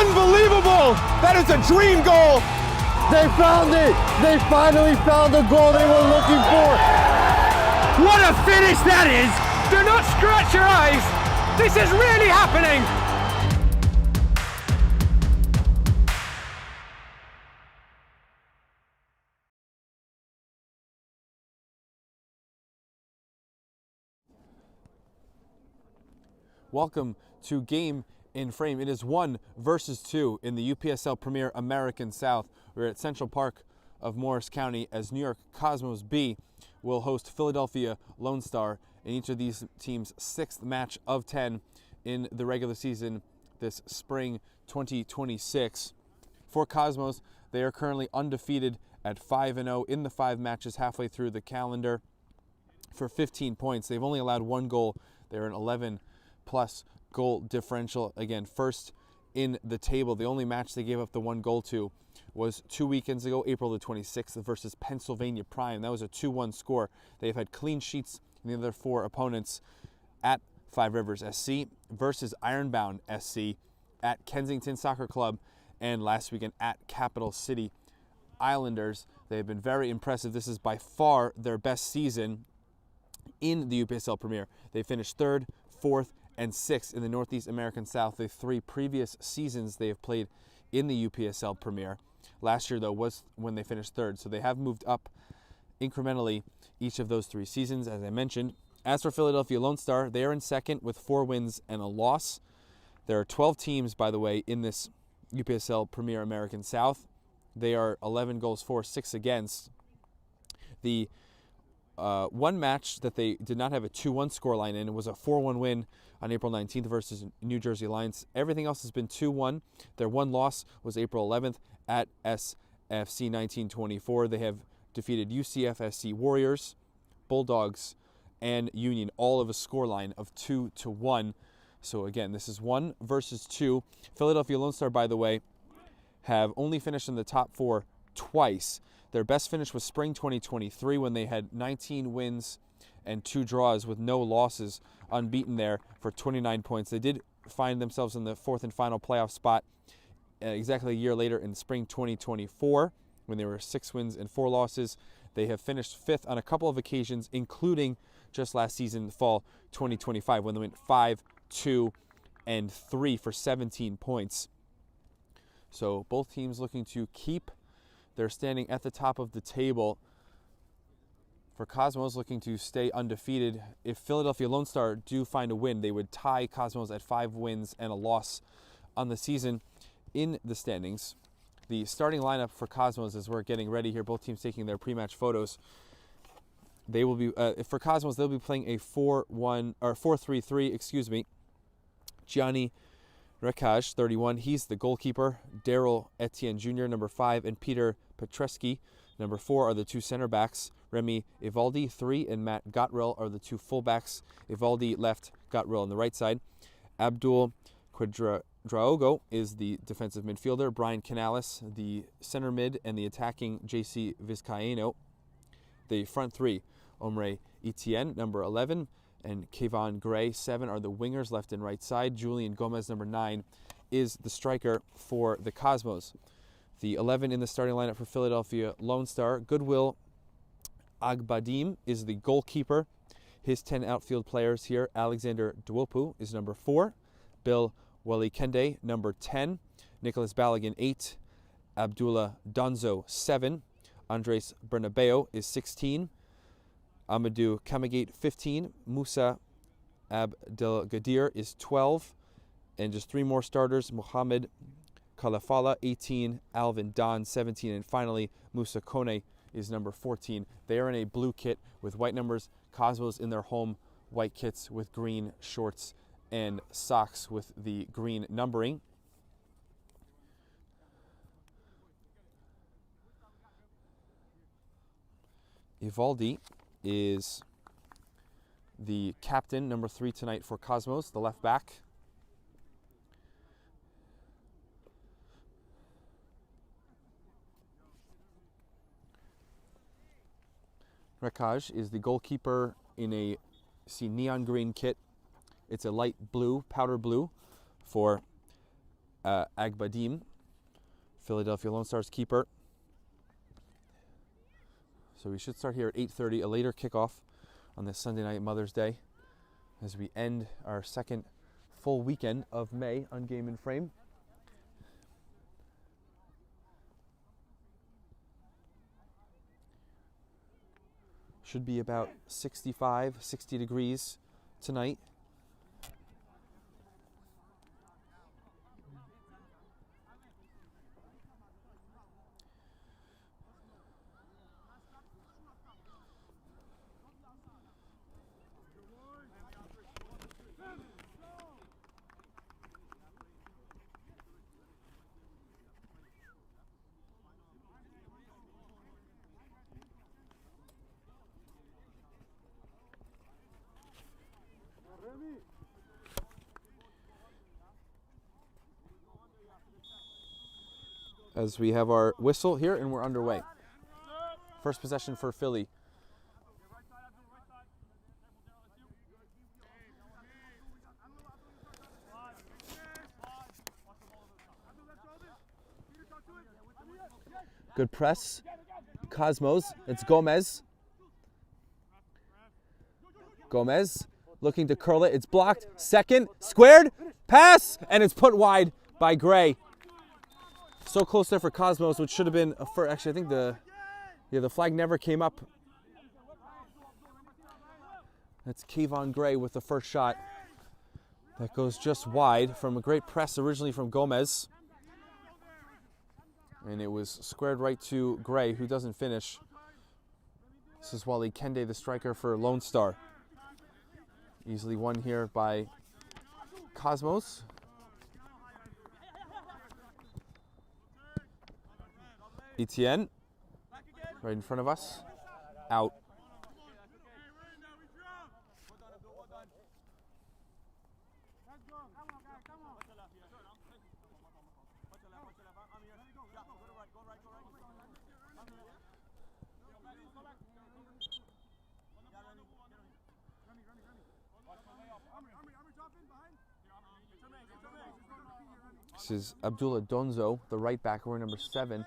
Unbelievable! That is a dream goal! They found it! They finally found the goal they were looking for! What a finish that is! Do not scratch your eyes! This is really happening! Welcome to Game in Frame. It is 1 versus 2 in the UPSL Premier American South. We're at Central Park of Morris County as New York Cosmos B will host Philadelphia Lone Star in each of these teams' 6th match of 10 in the regular season this spring 2026. For Cosmos, they are currently undefeated at 5-0 in the 5 matches halfway through the calendar for 15 points. They've only allowed 1 goal. They're an 11-plus goal differential. Again, first in the table. The only match they gave up the 1 goal to was 2 weekends ago, April the 26th versus Pennsylvania Prime. That was a 2-1 score. They've had clean sheets in the other 4 opponents at Five Rivers SC versus Ironbound SC, at Kensington Soccer Club, and last weekend at Capital City Islanders. They've been very impressive. This is by far their best season in the UPSL Premier. They finished 3rd, 4th, and 6th in the Northeast American South. The 3 previous seasons they have played in the UPSL Premier. Last year, though, was when they finished 3rd, so they have moved up incrementally each of those 3 seasons, as I mentioned. As for Philadelphia Lone Star, they are in 2nd with 4 wins and a loss. There are 12 teams, by the way, in this UPSL Premier American South. They are 11 goals for, 6 against. The one match that they did not have a 2-1 scoreline in was a 4-1 win on April 19th versus New Jersey Alliance. Everything else has been 2-1. Their one loss was April 11th at SFC 1924. They have defeated UCFSC Warriors, Bulldogs, and Union, all of a scoreline of 2-1. So again, this is 1 versus 2. Philadelphia Lone Star, by the way, have only finished in the top 4 twice. Their best finish was spring 2023 when they had 19 wins and 2 draws with no losses, unbeaten there for 29 points. They did find themselves in the 4th and final playoff spot exactly a year later in spring 2024 when they were 6 wins and 4 losses. They have finished 5th on a couple of occasions, including just last season, fall 2025, when they went 5, 2, and 3 for 17 points. So both teams looking to keep their standing at the top of the table. For Cosmos, looking to stay undefeated. If Philadelphia Lone Star do find a win, they would tie Cosmos at 5 wins and a loss on the season in the standings. The starting lineup for Cosmos, as we're getting ready here, both teams taking their pre-match photos. They will be for Cosmos. They'll be playing a 4-3-3. Excuse me. Gianni Rekaj, 31. He's the goalkeeper. Daryl Etienne Jr., number 5, and Peter Petreski, number 4, are the 2 center backs. Remy Ivaldi, 3, and Matt Gottrell are the 2 fullbacks. Ivaldi left, Gottrell on the right side. Abdul Quadraogo is the defensive midfielder. Brian Canales, the center mid, and the attacking JC Vizcaino. The front 3, Omre Etienne, number 11, and Kevon Gray, 7, are the wingers left and right side. Julian Gomez, number 9, is the striker for the Cosmos. The 11 in the starting lineup for Philadelphia Lone Star, Goodwill Agbadim is the goalkeeper. His 10 outfield players here: Alexander Duopu is number 4, Bill Walikende, number 10, Nicholas Balagan, 8, Abdullah Donzo, 7, Andres Bernabeo is 16, Amadou Kamagate, 15, Musa Abdelgadir is 12, and just 3 more starters: Mohamed Kalafala, 18, Alvin Don, 17, and finally Musa Kone is number 14. They are in a blue kit with white numbers. Cosmos in their home white kits with green shorts and socks with the green numbering. Ivaldi is the captain, number 3 tonight for Cosmos, the left back. Rekaj is the goalkeeper in a neon green kit. It's a light blue, powder blue, for Agbadim, Philadelphia Lone Stars keeper. So we should start here at 8:30, a later kickoff on this Sunday night Mother's Day as we end our second full weekend of May on Game and Frame. Should be about 65, 60 degrees tonight. As we have our whistle here and we're underway. First possession for Philly. Good press. Cosmos. It's Gomez. Gomez looking to curl it. It's blocked. Second. Squared. Pass. And it's put wide by Gray. So close there for Cosmos, which should have been a first. Actually, I think the flag never came up. That's Kayvon Gray with the first shot. That goes just wide from a great press originally from Gomez. And it was squared right to Gray, who doesn't finish. This is Wally Kende, the striker for Lone Star. Easily won here by Cosmos. Etienne, right in front of us, out. This is Abdullah Donzo, the right back, wearing number 7.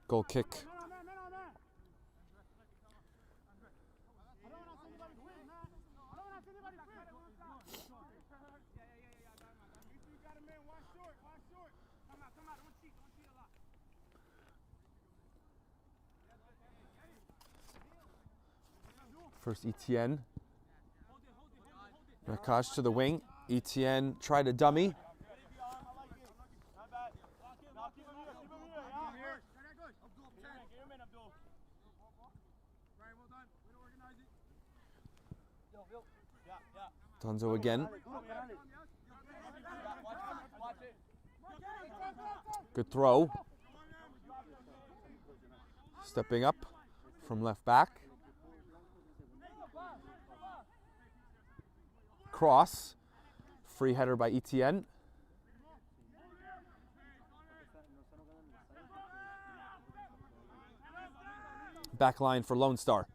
Goal kick. First Etienne. Nakash to the wing. Etienne tried a dummy. Donzo again. Good throw. Stepping up from left back. Cross. Free header by Etienne. Back line for Lone Star.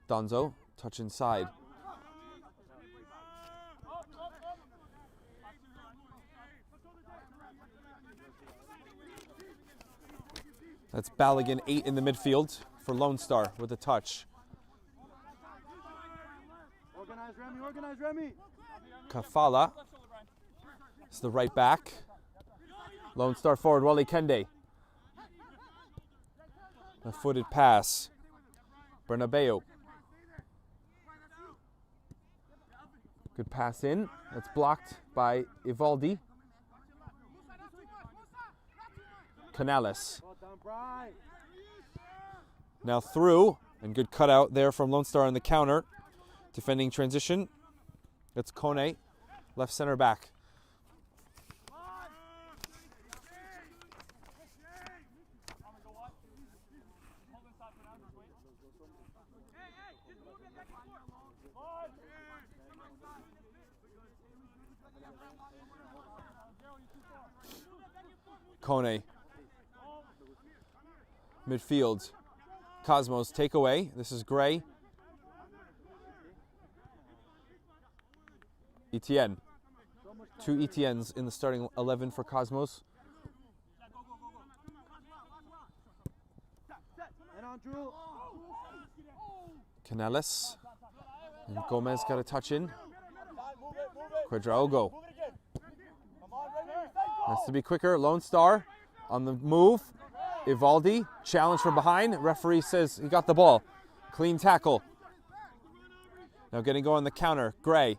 Donzo, touch inside. That's Balogun, 8 in the midfield for Lone Star with a touch. Organize, Remy. Kafala is the right back. Lone Star forward, Wally Kende. A footed pass. Bernabeu. Good pass in. That's blocked by Ivaldi. Canales. Now through, and good cutout there from Lone Star on the counter. Defending transition. It's Kone, left center back. Kone. Midfield. Cosmos take away. This is Gray. Etienne. 2 Etiennes in the starting 11 for Cosmos. Canales. And Gomez got a touch in. Quadraogo. Has to be quicker. Lone Star on the move. Ivaldi, challenge from behind. Referee says he got the ball. Clean tackle. Now getting going on the counter. Gray.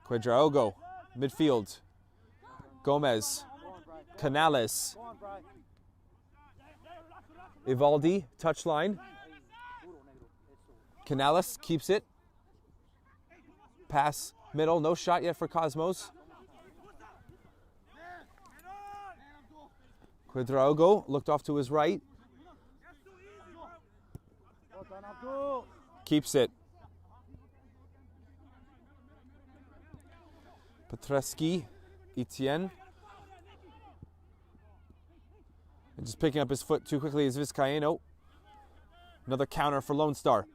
Quadraogo, midfield. Gomez. Canales. Ivaldi, touchline. Canales keeps it. Pass middle, no shot yet for Cosmos. Quadraogo looked off to his right. Keeps it. Petreski, Etienne. And just picking up his foot too quickly is Vizcaino. Another counter for Lone Star.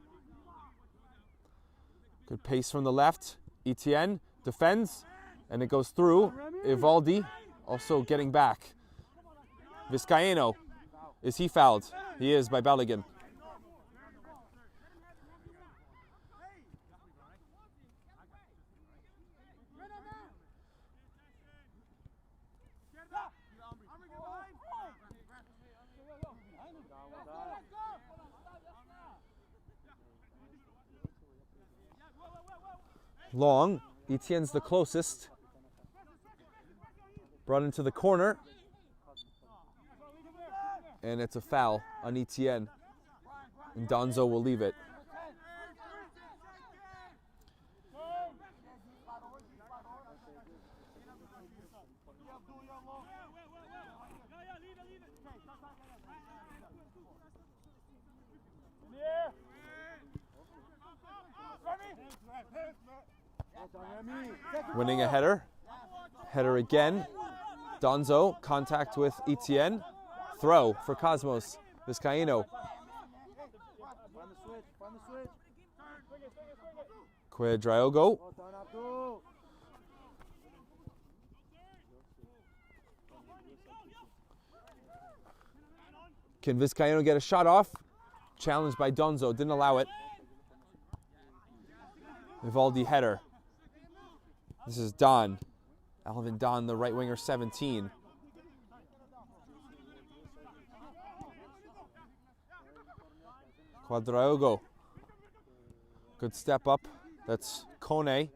Good pace from the left. Etienne defends, and it goes through. Ivaldi also getting back. Vizcaino, is he fouled? He is by Balogun. Long, Etienne's the closest. Brought into the corner. And it's a foul on Etienne. And Donzo will leave it. Winning a header. Header again. Donzo, contact with Etienne. Throw for Cosmos. Vizcaino. Quadraogo. Can Vizcaino get a shot off? Challenged by Donzo, didn't allow it. Vivaldi header. This is Don. Alvin Don, the right winger, 17. Quadraogo. Good step up. That's Kone.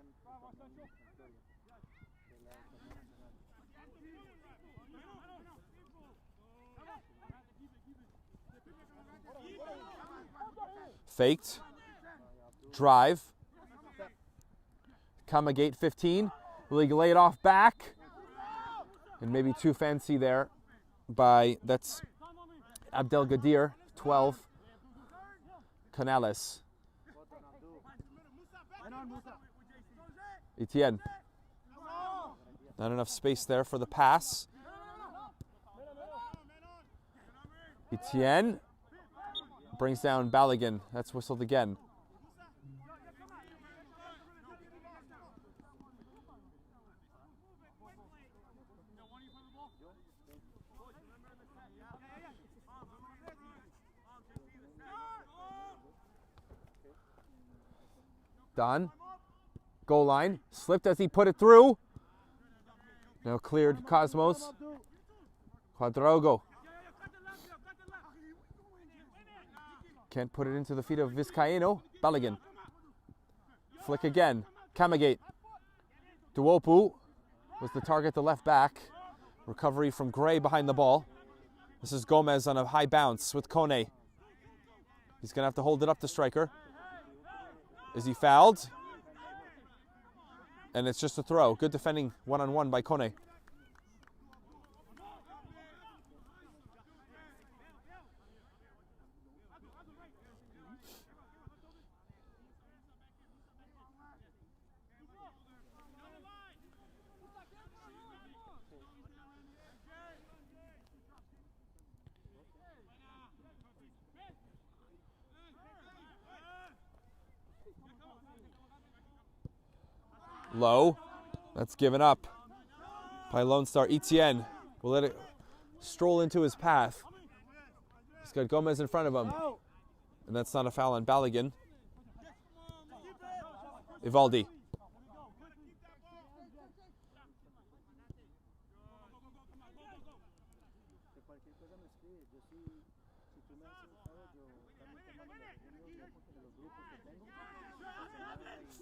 Faked. Drive. Kamagate 15. Will he lay it off back? And maybe too fancy there by, that's Abdelgadir, 12. Canales. Etienne. Not enough space there for the pass. Etienne brings down Balogun. That's whistled again. Don, goal line, slipped as he put it through. Now cleared Cosmos. Quadraogo. Can't put it into the feet of Vizcaino. Balogun. Flick again. Kamagate. Duopu was the target, the left back. Recovery from Gray behind the ball. This is Gomez on a high bounce with Kone. He's going to have to hold it up to striker. Is he fouled? And it's just a throw. Good defending one-on-one by Kone. Low. That's given up by Lone Star. Etienne will let it stroll into his path. He's got Gomez in front of him. And that's not a foul on Balogun. Ivaldi.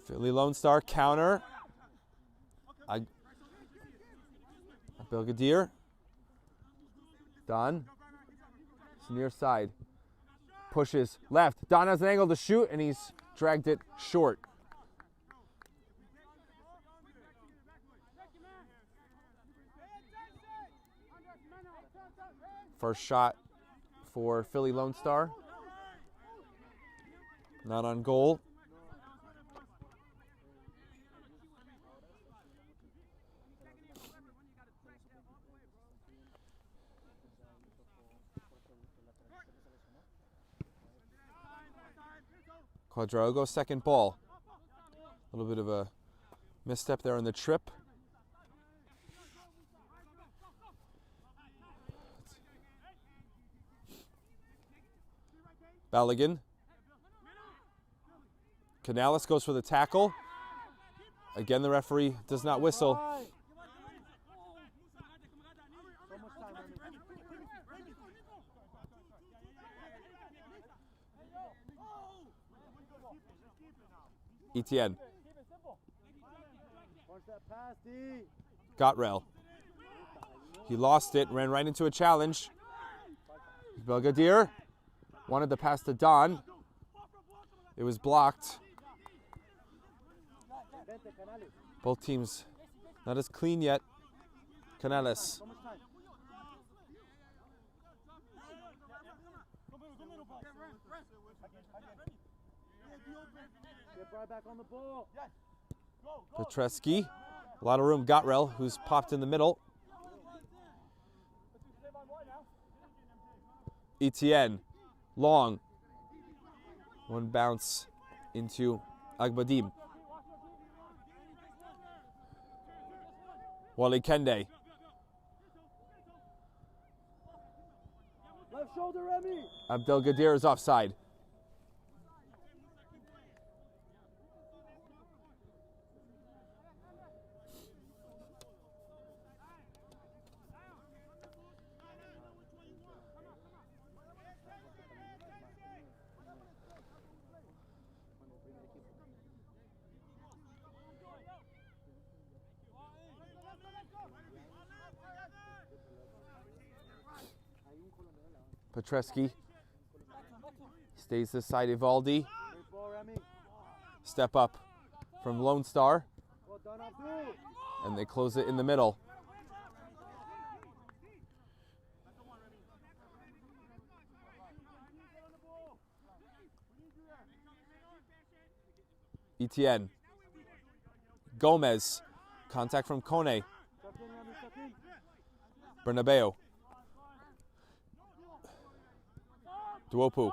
Philly Lone Star counter. Belgadir. Don. It's near side. Pushes left. Don has an angle to shoot, and he's dragged it short. First shot for Philly Lone Star. Not on goal. Quadrago, second ball. A little bit of a misstep there on the trip. Balogun. Canales goes for the tackle. Again, the referee does not whistle. Etienne. Gotrell. He lost it, ran right into a challenge. Belgadir wanted the pass to Don. It was blocked. Both teams not as clean yet. Canales. Petreski. A lot of room. Gotrell, who's popped in the middle. Etienne. Long. One bounce into Agbadim. Wally Kende. Left shoulder, Remy. Abdelgadir is offside. Petreski stays this side. Ivaldi. Step up from Lone Star. And they close it in the middle. Etienne. Gomez. Contact from Kone. Bernabeu. Duopu.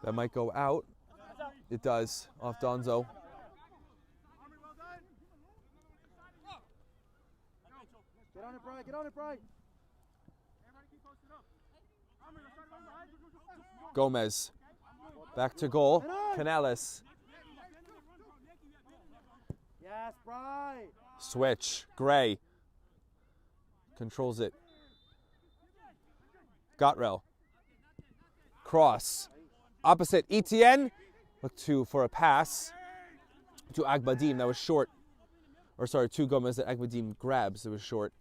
That might go out. It does, off Donzo. Get on it, Bry. Get on it, Bry. Gomez. Back to goal. Canales. Yes, Bry. Switch. Gray. Controls it. Gotrell. Cross. Opposite. Etienne. Look for a pass to Agbadim. That was short. Or sorry, to Gomez that Agbadim grabs. It was short.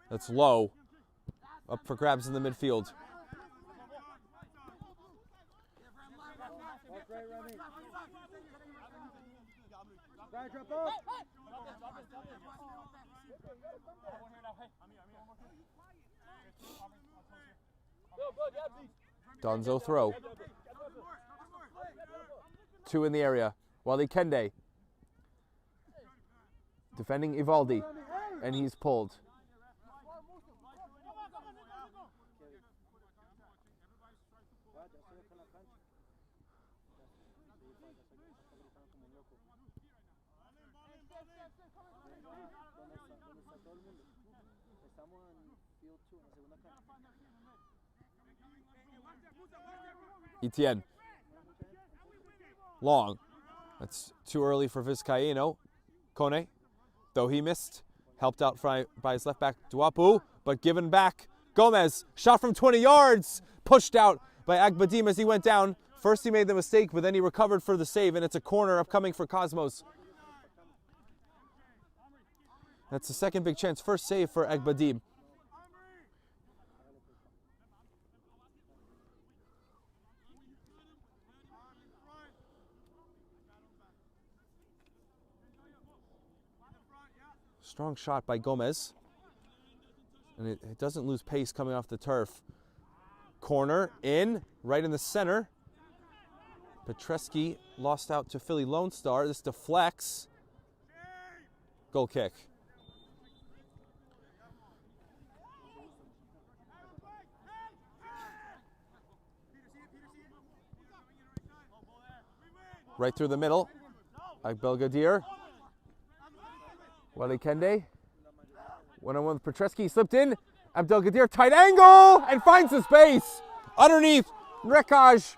That's low. Up for grabs in the midfield. Donzo throw. Two in the area. Wally Kende. Defending Ivaldi. And he's pulled. Etienne. Long. That's too early for Vizcaíno. Kone, though he missed, helped out by his left back Duapu, but given back. Gomez, shot from 20 yards, pushed out by Agbadim as he went down. First he made the mistake, but then he recovered for the save, and it's a corner upcoming for Cosmos. That's the second big chance. First save for Agbadim. Strong shot by Gomez. And it doesn't lose pace coming off the turf. Corner in, right in the center. Petreski lost out to Philly Lone Star. This deflects. Goal kick. Right through the middle. Belgadir. Wally Kende. One-on-one with Petreski. Slipped in. Abdelgadir, tight angle, and finds the space. Underneath, Rekaj.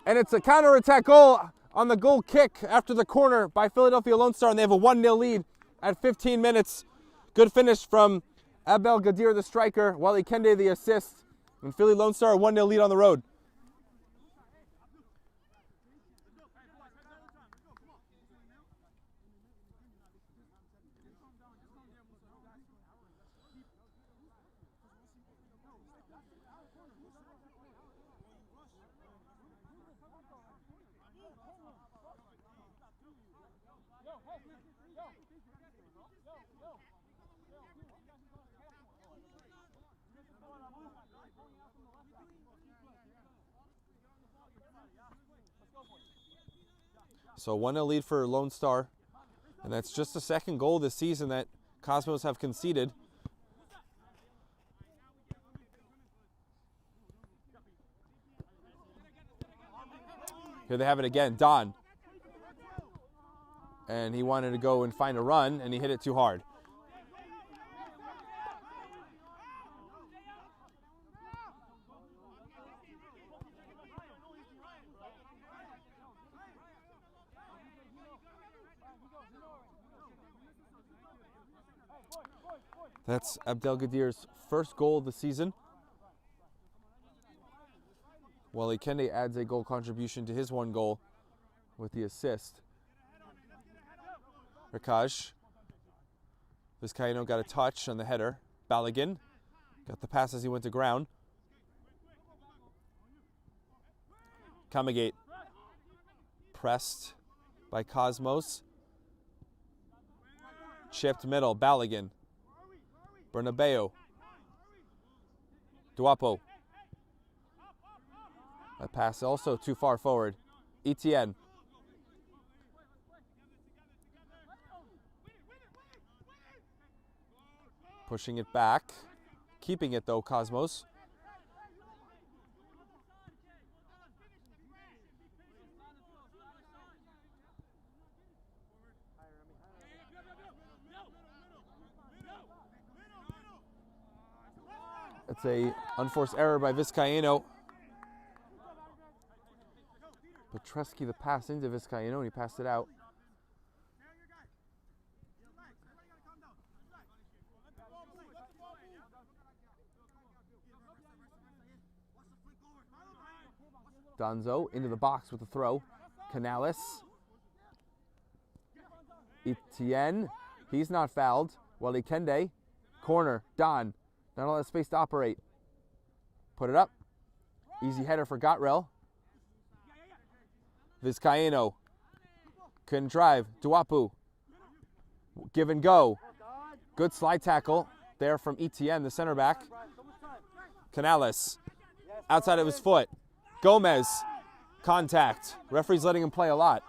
And it's a counter-attack goal on the goal kick after the corner by Philadelphia Lone Star, and they have a 1-0 lead at 15 minutes. Good finish from Abdelgadir, the striker, Wally Kende, the assist. And Philly Lone Star, a 1-0 lead on the road. So 1-0 lead for Lone Star. And that's just the second goal this season that Cosmos have conceded. Here they have it again, Don. And he wanted to go and find a run, and he hit it too hard. That's Abdelgadir's first goal of the season. Wally Kende adds a goal contribution to his one goal with the assist. Rekaj. Vizcaíno got a touch on the header. Balogun got the pass as he went to ground. Kamagate pressed by Cosmos. Chipped middle, Balogun. Bernabeu. Duapo. That pass also too far forward. Etienne. Pushing it back. Keeping it though, Cosmos. It's a unforced error by Vizcaíno. Petreski the pass into Vizcaíno, and he passed it out. Donzo into the box with the throw. Canales. Etienne. He's not fouled. Wally Kende. Corner. Don. Not all that space to operate. Put it up. Easy header for Gotrell. Vizcaíno. Couldn't drive. Duapu. Give and go. Good slide tackle there from Etienne, the center back. Canales. Outside of his foot. Gomez. Contact. Referee's letting him play a lot.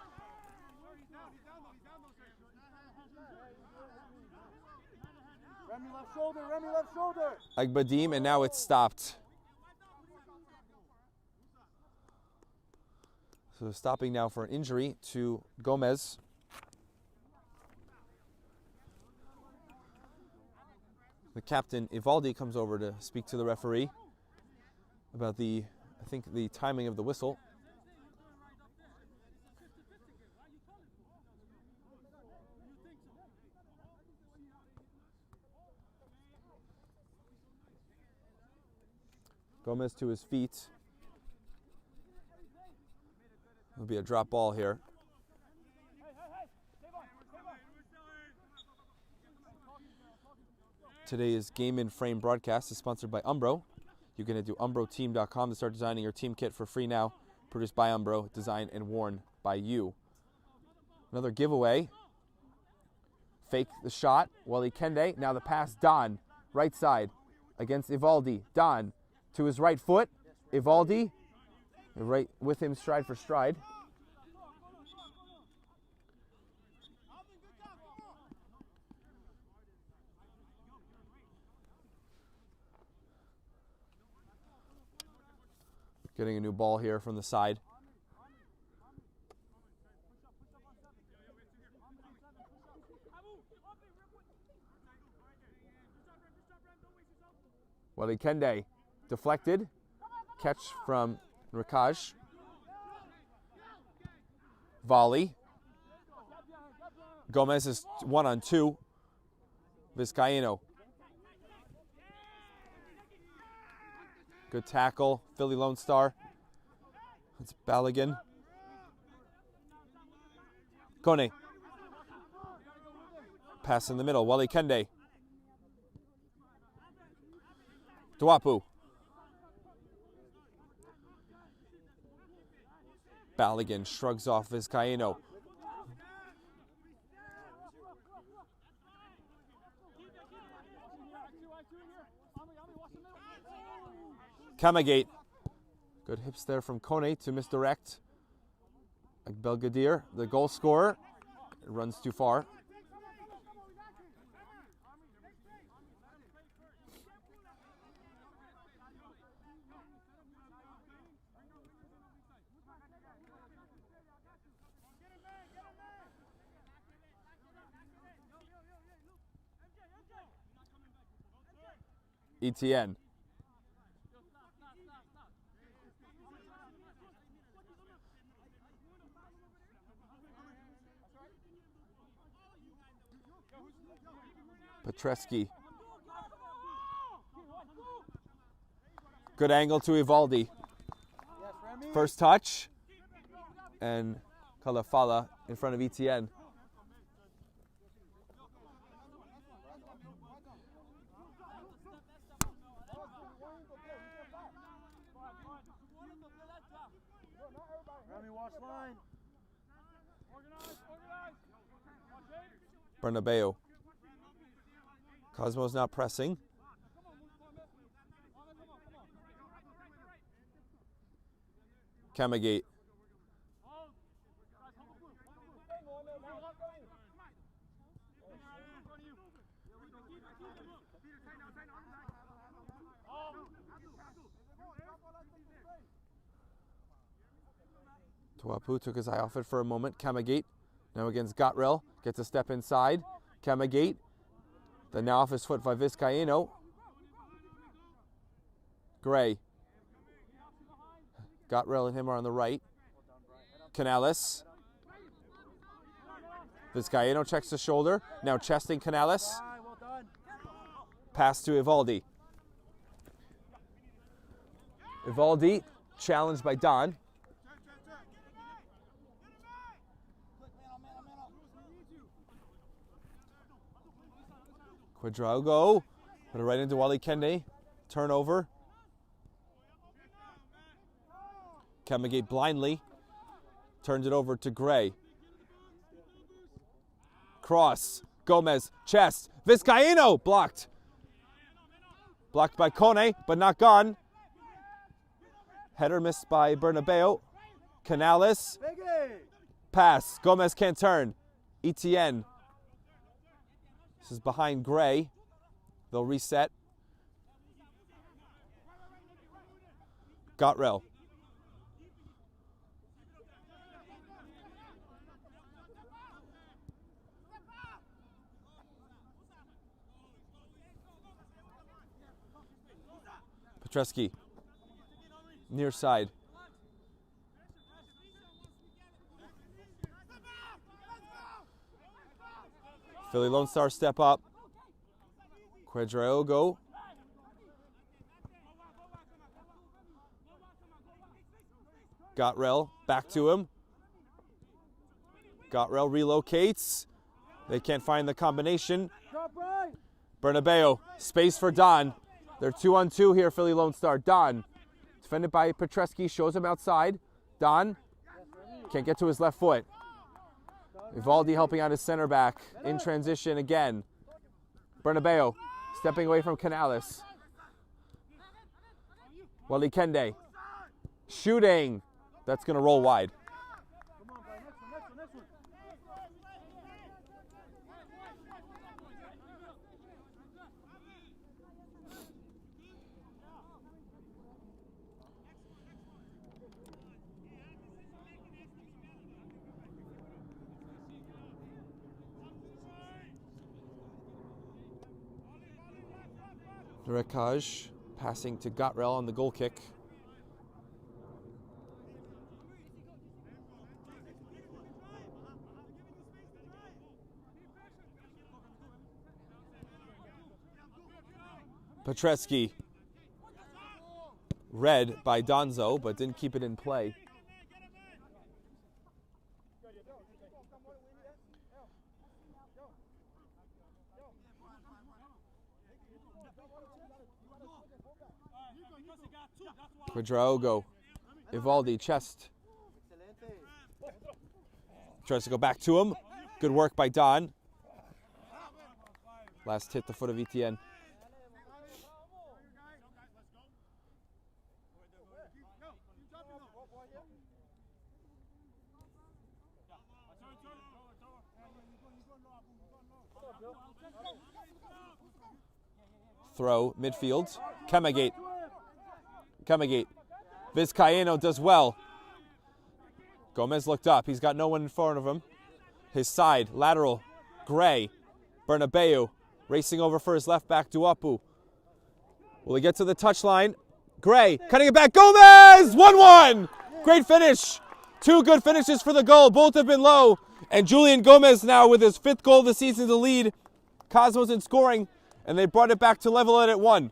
Remy left shoulder. Agbadim, and now it's stopped. So stopping now for an injury to Gomez. The captain, Ivaldi, comes over to speak to the referee about the timing of the whistle. Gomez to his feet. It'll be a drop ball here. Today's Game in Frame broadcast is sponsored by Umbro. You can head to umbroteam.com to start designing your team kit for free now. Produced by Umbro, designed and worn by you. Another giveaway. Fake the shot. Wally Kende. Now the pass, Don. Right side against Ivaldi. Don to his right foot. Ivaldi. Right with him, stride for stride. Getting a new ball here from the side. Wally Kende deflected. Catch from Rakaj. Volley. Gomez is 1-on-2. Vizcaíno. Good tackle. Philly Lone Star. It's Balogun. Kone. Pass in the middle. Wally Kende. Duapu. Balogun shrugs off Vizcaíno. Kamagate. Good hips there from Kone to misdirect. Belgadir, the goal scorer. It runs too far. Etienne. Petreski. Good angle to Ivaldi. First touch. And Kalafala in front of Etienne. Bernabeu. Cosmo's not pressing. Kamagate. Tuapu took his eye off it for a moment. Kamagate. Now against Gotrell. Gets a step inside. Kamagate. Then now off his foot by Vizcaíno. Gray. Gotrell and him are on the right. Canales. Vizcaíno checks the shoulder. Now chesting Canales. Pass to Ivaldi. Ivaldi challenged by Don. Quadrago. Put it right into Wally Kende. Turnover. Kamagate blindly. Turns it over to Gray. Cross. Gomez. Chest. Vizcaíno. Blocked. Blocked by Kone, but not gone. Header missed by Bernabeu. Canales. Pass. Gomez can't turn. Etienne. This is behind Gray. They'll reset. Petreski, near side. Philly Lone Star step up. Quadraogo. Gotrell back to him. Gotrell relocates. They can't find the combination. Bernabeu, space for Don. They're 2-on-2 here, Philly Lone Star. Don, defended by Petreski, shows him outside. Don, can't get to his left foot. Ivaldi helping out his center back in transition again. Bernabeu stepping away from Canales. Wally Kende shooting. That's going to roll wide. Rekaj passing to Gotrell on the goal kick. Petreski, read by Donzo, but didn't keep it in play. Quadraogo, Ivaldi, chest. Tries to go back to him. Good work by Don. Last hit the foot of Etienne. Throw, midfield. Kemagate. Vizcaíno does well. Gomez looked up. He's got no one in front of him. His side, lateral. Gray. Bernabeu racing over for his left back, Duapu. Will he get to the touchline? Gray cutting it back. Gomez! 1-1! Great finish. Two good finishes for the goal. Both have been low. And Julian Gomez now with his 5th goal of the season to lead Cosmos in scoring. And they brought it back to level it at 1.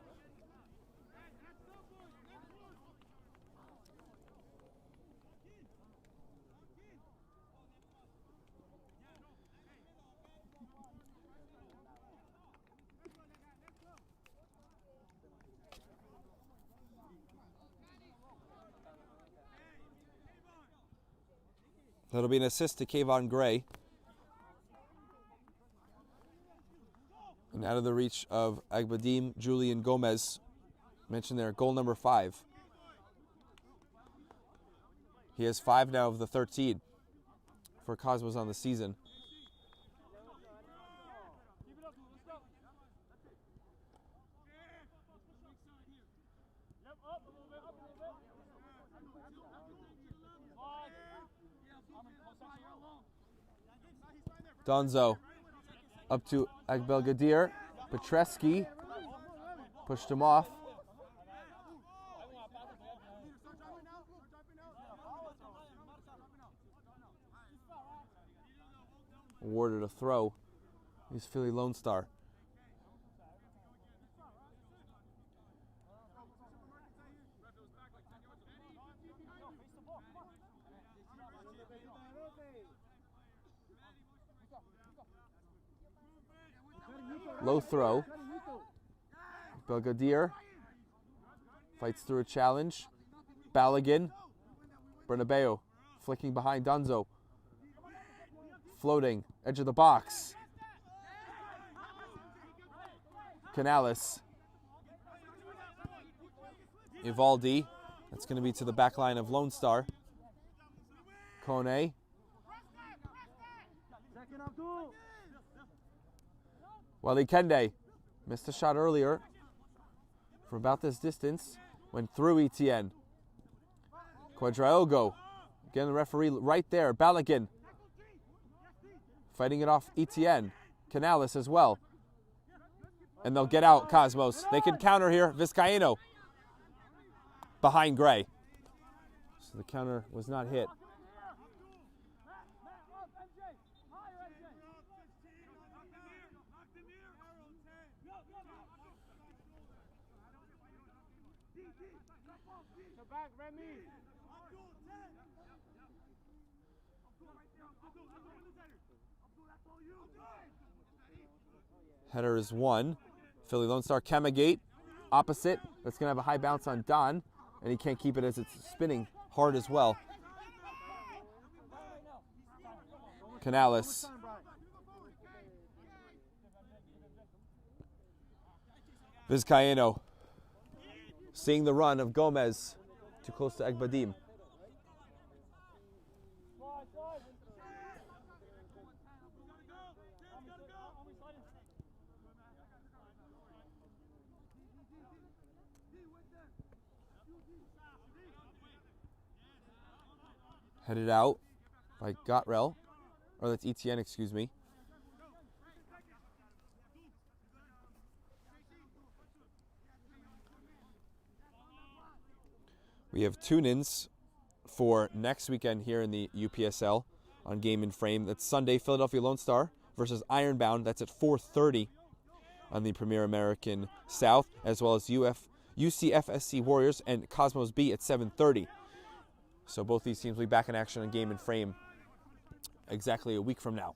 That'll be an assist to Kayvon Gray. And out of the reach of Agbadim, Julian Gomez. Mentioned there, goal number 5. He has 5 now of the 13 for Cosmos on the season. Donzo up to Agbelgadir. Petreski pushed him off. Awarded a throw. He's Philly Lone Star. Low throw. Belgadir fights through a challenge. Balogun. Bernabeu flicking behind Donzo. Floating, edge of the box. Canales. Ivaldi. That's going to be to the back line of Lone Star. Kone. Wally Kende missed a shot earlier from about this distance. Went through Etienne. Quadraogo. Again, the referee right there. Balogun. Fighting it off Etienne. Canales as well. And they'll get out, Cosmos. They can counter here. Vizcaíno. behind Gray. So the counter was not hit. Header is one. Philly Lone Star Kemagate, opposite. That's going to have a high bounce on Don, and he can't keep it as it's spinning hard as well. Canales. Vizcaíno seeing the run of Gomez, too close to Egbadim. Headed out by Gotrell, or that's Etienne, excuse me. We have tune-ins for next weekend here in the UPSL on Game and Frame. That's Sunday, Philadelphia Lone Star versus Ironbound. That's at 4:30 on the Premier American South, as well as UCFSC Warriors and Cosmos B at 7:30. So both these teams will be back in action on Game and Frame exactly a week from now.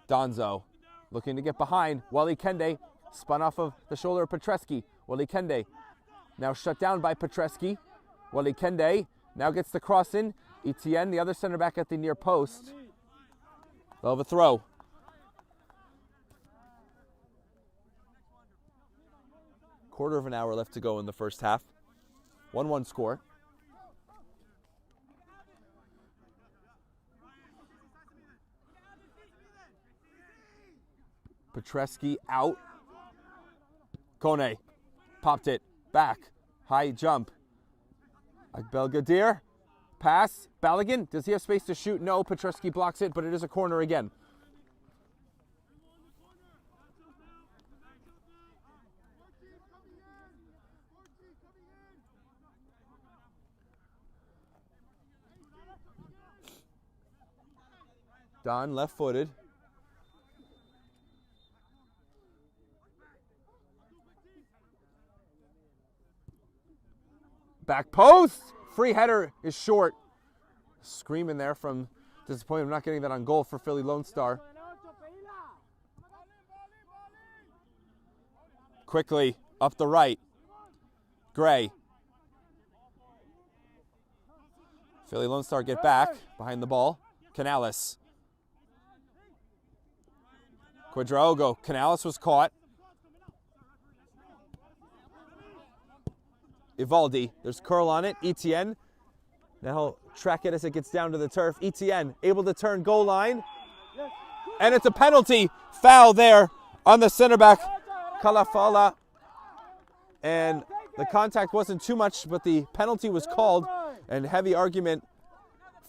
Donzo looking to get behind. Wally Kende spun off of the shoulder of Petreski. Wally Kende now shut down by Petreski. Wally Kende now gets the cross in. Etienne, the other center back at the near post. They'll have a throw. Quarter of an hour left to go in the first half. 1-1 score. Petreski out. Kone popped it back. High jump. Belgadir. Pass. Balogun. Does he have space to shoot? No. Petreski blocks it, but it is a corner again. Don left-footed. Back post. Free header is short. Screaming there from disappointment of not getting that on goal for Philly Lone Star. Quickly up the right. Gray. Philly Lone Star get back behind the ball. Canales. Quadraogo. Canales was caught. Ivaldi. There's curl on it. Etienne. Now he'll track it as it gets down to the turf. Etienne able to turn goal line. And it's a penalty. Foul there on the center back, Kalafala. And the contact wasn't too much, but the penalty was called. And heavy argument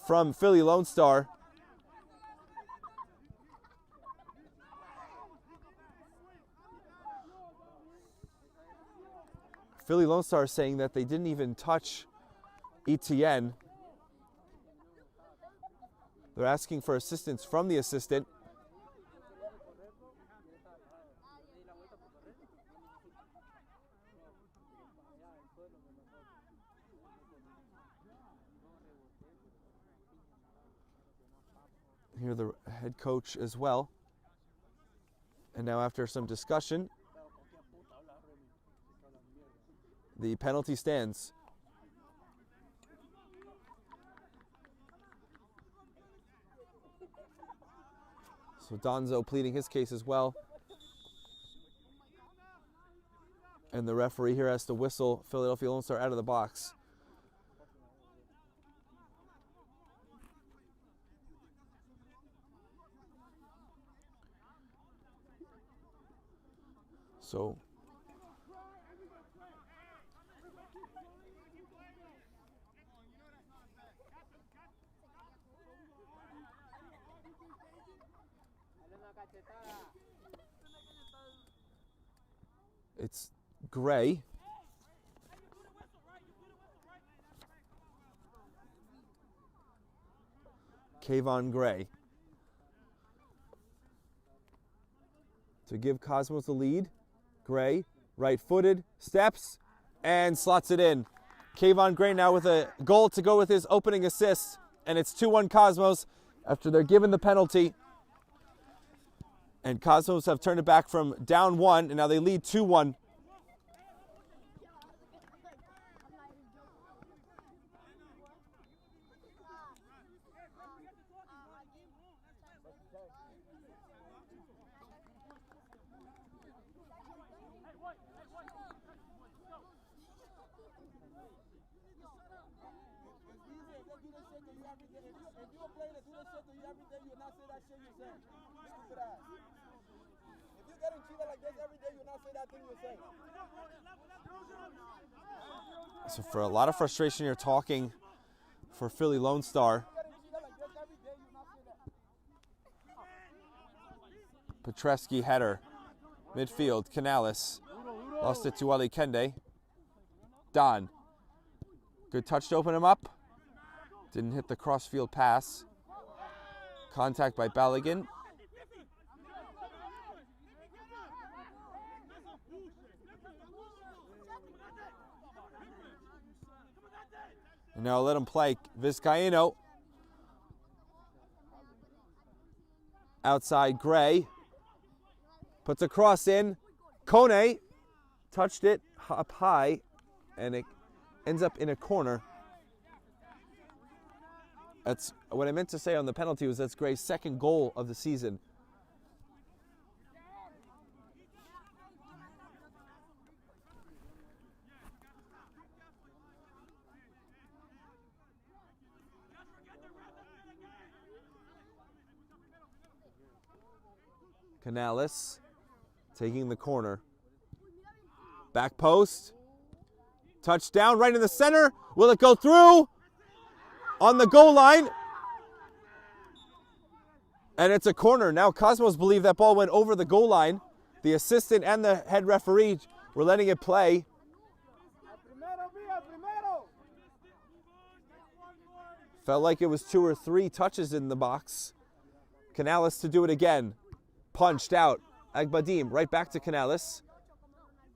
from Philly Lone Star. Philly Lone Star is saying that they didn't even touch Etienne. They're asking for assistance from the assistant. Here the head coach as well. And now after some discussion, the penalty stands. So Donzo pleading his case as well. And the referee here has to whistle Philadelphia Lone Star out of the box. So it's Gray Kayvon Gray to give Cosmos the lead. Gray, right-footed, steps, and slots it in. Kayvon Gray now with a goal to go with his opening assist, and it's 2-1 Cosmos after they're given the penalty. And Cosmos have turned it back from down 1, and now they lead 2-1. So for a lot of frustration here, talking for Philly Lone Star. Petreski header, midfield, Canales. Lost it to Ali Kende. Don. Good touch to open him up. Didn't hit the crossfield pass. Contact by Balogun. And now let him play. Vizcaíno. Outside Gray. Puts a cross in. Kone touched it up high, and it ends up in a corner. That's what I meant to say on the penalty was that's Gray's second goal of the season. Canales taking the corner. Back post. Touchdown right in the center. Will it go through? On the goal line. And it's a corner. Now Cosmos believe that ball went over the goal line. The assistant and the head referee were letting it play. Felt like it was 2 or 3 touches in the box. Canales to do it again. Punched out. Agbadim right back to Canales.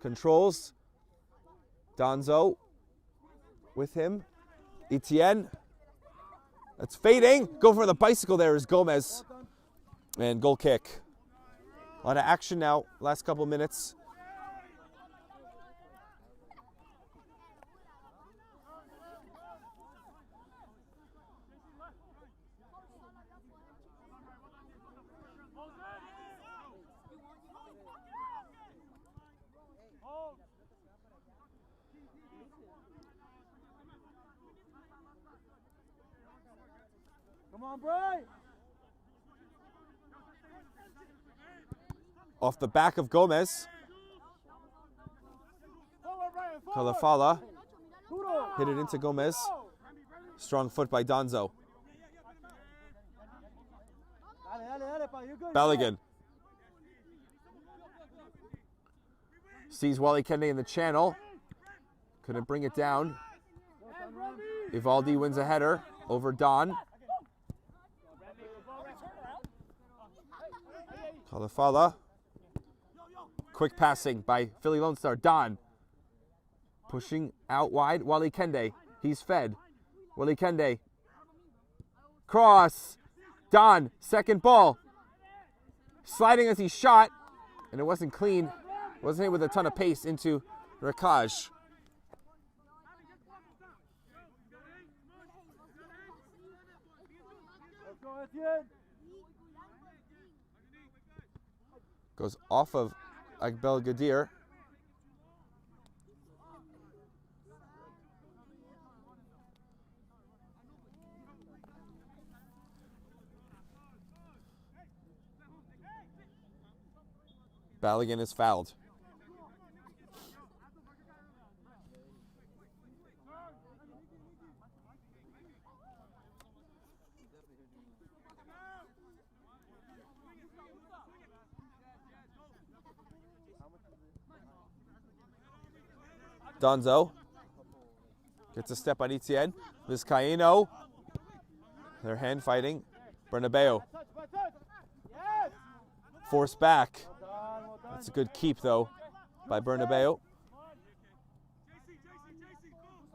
Controls. Donzo with him. Etienne. That's fading. Go for the bicycle there is Gomez. And goal kick. A lot of action now. Last couple minutes. Come on, Bray! Off the back of Gomez. Calafala hit it into Gomez. Strong foot by Donzo. Balogun sees Wally Kende in the channel. Couldn't bring it down. Ivaldi wins a header over Don. Calafala. Quick passing by Philly Lone Star. Don. Pushing out wide. Wally Kende. He's fed. Wally Kende. Cross. Don. Second ball. Sliding as he shot. And it wasn't clean. Wasn't hit with a ton of pace into Rakaj. Goes off of Agbel Gadir. Balogun is fouled. Donzo gets a step on Etienne. Vizcaíno. They're hand fighting. Bernabeu. Force back. That's a good keep, though, by Bernabeu.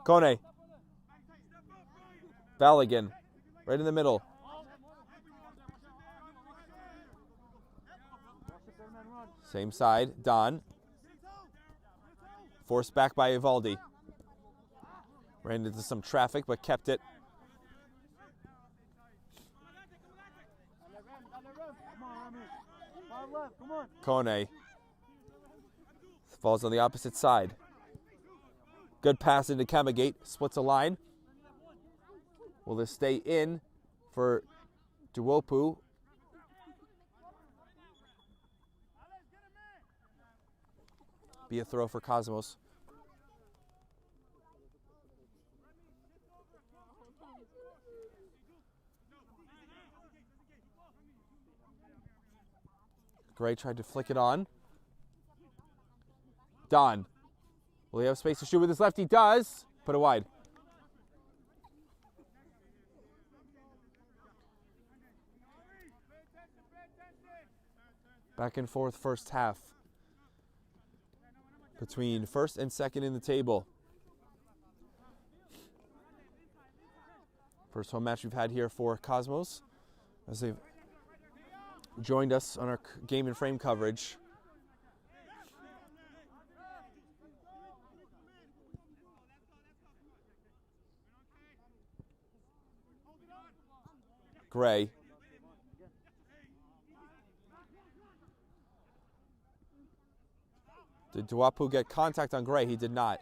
Kone. Balogun, right in the middle. Same side, Don. Forced back by Ivaldi. Ran into some traffic, but kept it. Kone. Falls on the opposite side. Good pass into Kamagate. Splits a line. Will this stay in for Duopu? Be a throw for Cosmos. Gray tried to flick it on. Don. Will he have space to shoot with his left? He does. Put it wide. Back and forth first half between first and second in the table. First home match we've had here for Cosmos as they've joined us on our game and frame coverage. Gray. Did Duopu get contact on Gray? He did not.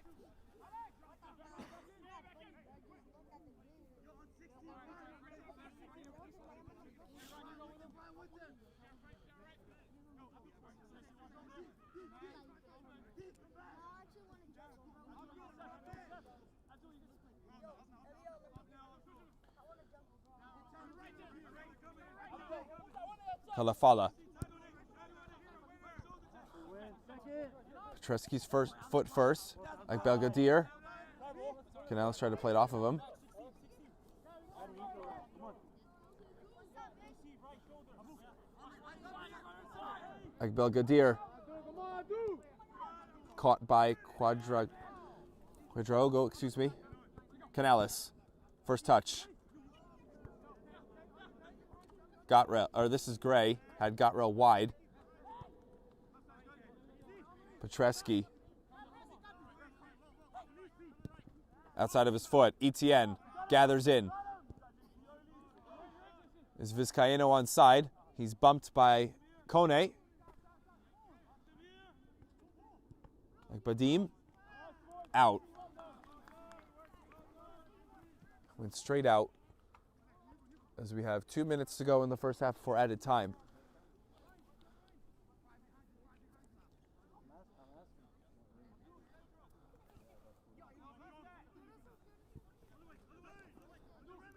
Halafala. Petreski's foot first. Like Belgadier. Canales tried to play it off of him. Like Belgadier. Caught by Quadraogo, excuse me. Canales. First touch. Gotrell, or this is Gray, had Gotrell wide. Petreski. Outside of his foot. Etienne gathers in. Is Vizcaíno on side. He's bumped by Kone. Like Badim. Out. Went straight out. As we have 2 minutes to go in the first half before added time.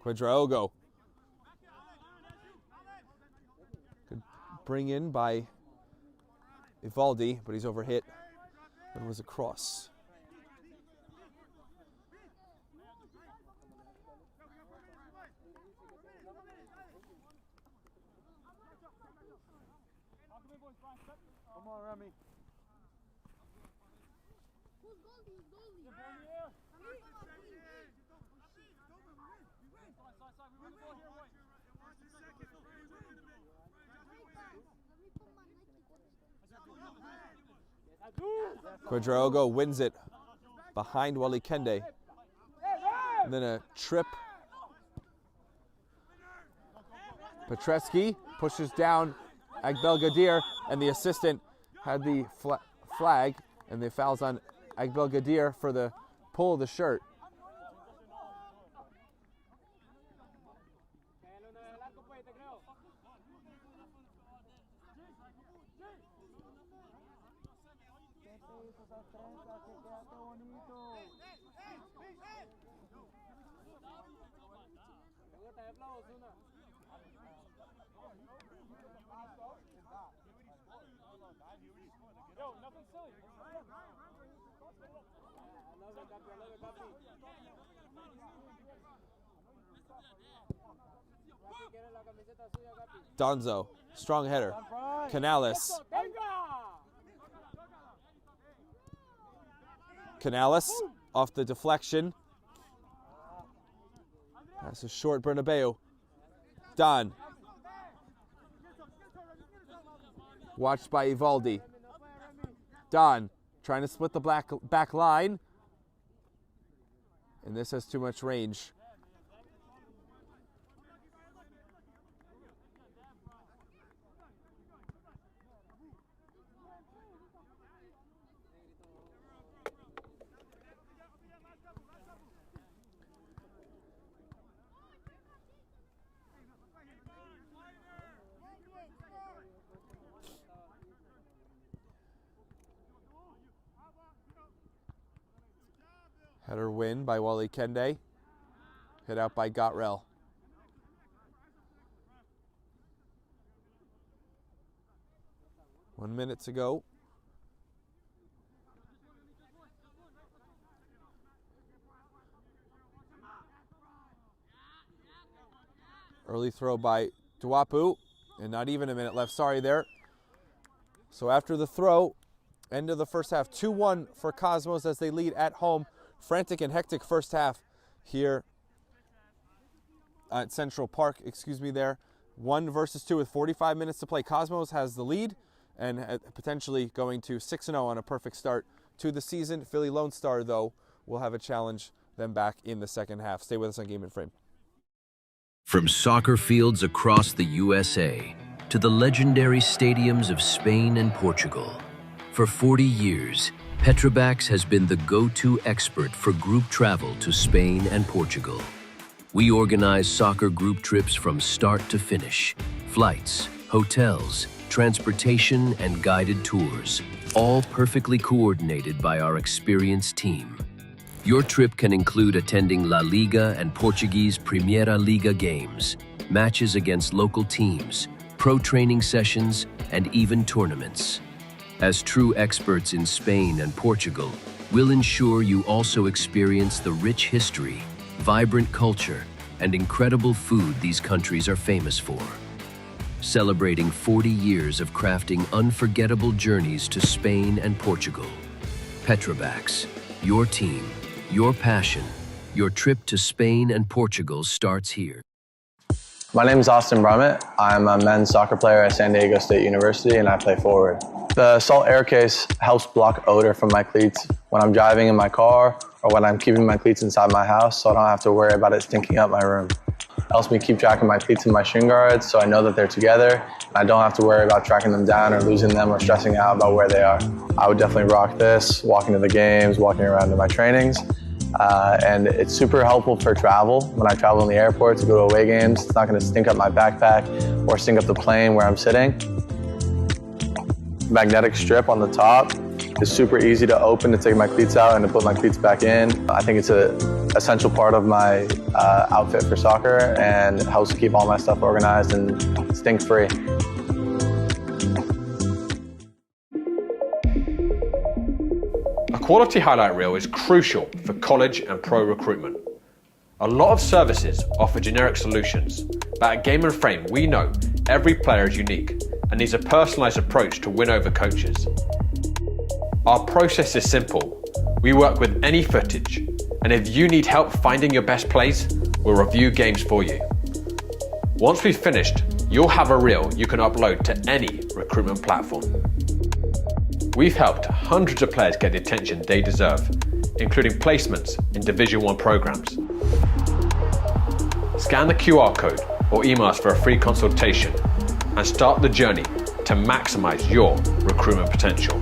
Quadraogo. Good bring in by Ivaldi, but he's overhit. It was a cross. Come on, Remy. Quadraogo wins it behind Wally Kende. And then a trip. Petreski pushes down Agbelgadir, and the assistant had the flag, and the foul's on Agbelgadir for the pull of the shirt. Yo, nothing silly. Donzo, strong header. Canales. Canales off the deflection. That's a short Bernabeu. Don. Watched by Ivaldi. Don trying to split the back line. And this has too much range. Header win by Wally Kende. Hit out by Gotrell. One minute to go. Early throw by Duapu, and not even a minute left. Sorry there. So after the throw, end of the first half, 2-1 for Cosmos as they lead at home. Frantic and hectic first half here at Central Park, there. 1 versus 2 with 45 minutes to play. Cosmos has the lead and potentially going to 6-0 on a perfect start to the season. Philly Lone Star, though, will have a challenge them back in the second half. Stay with us on Game and Frame. From soccer fields across the USA to the legendary stadiums of Spain and Portugal, for 40 years, Petrobax has been the go-to expert for group travel to Spain and Portugal. We organize soccer group trips from start to finish. Flights, hotels, transportation, and guided tours, all perfectly coordinated by our experienced team. Your trip can include attending La Liga and Portuguese Primeira Liga games, matches against local teams, pro training sessions, and even tournaments. As true experts in Spain and Portugal, we'll ensure you also experience the rich history, vibrant culture, and incredible food these countries are famous for. Celebrating 40 years of crafting unforgettable journeys to Spain and Portugal. Petrobax, your team, your passion, your trip to Spain and Portugal starts here. My name is Austin Brummett. I'm a men's soccer player at San Diego State University and I play forward. The Salt Air Case helps block odor from my cleats when I'm driving in my car or when I'm keeping my cleats inside my house, so I don't have to worry about it stinking up my room. It helps me keep track of my cleats and my shin guards so I know that they're together and I don't have to worry about tracking them down or losing them or stressing out about where they are. I would definitely rock this, walking to the games, walking around to my trainings. And it's super helpful for travel. When I travel in the airport to go to away games, it's not going to stink up my backpack or stink up the plane where I'm sitting. Magnetic strip on the top is super easy to open to take my cleats out and to put my cleats back in. I think it's an essential part of my outfit for soccer and it helps keep all my stuff organized and stink-free. A quality highlight reel is crucial for college and pro recruitment. A lot of services offer generic solutions, but at Game and Frame we know every player is unique and needs a personalised approach to win over coaches. Our process is simple. We work with any footage, and if you need help finding your best plays, we'll review games for you. Once we've finished, you'll have a reel you can upload to any recruitment platform. We've helped hundreds of players get the attention they deserve, including placements in Division 1 programs. Scan the QR code or email us for a free consultation and start the journey to maximize your recruitment potential.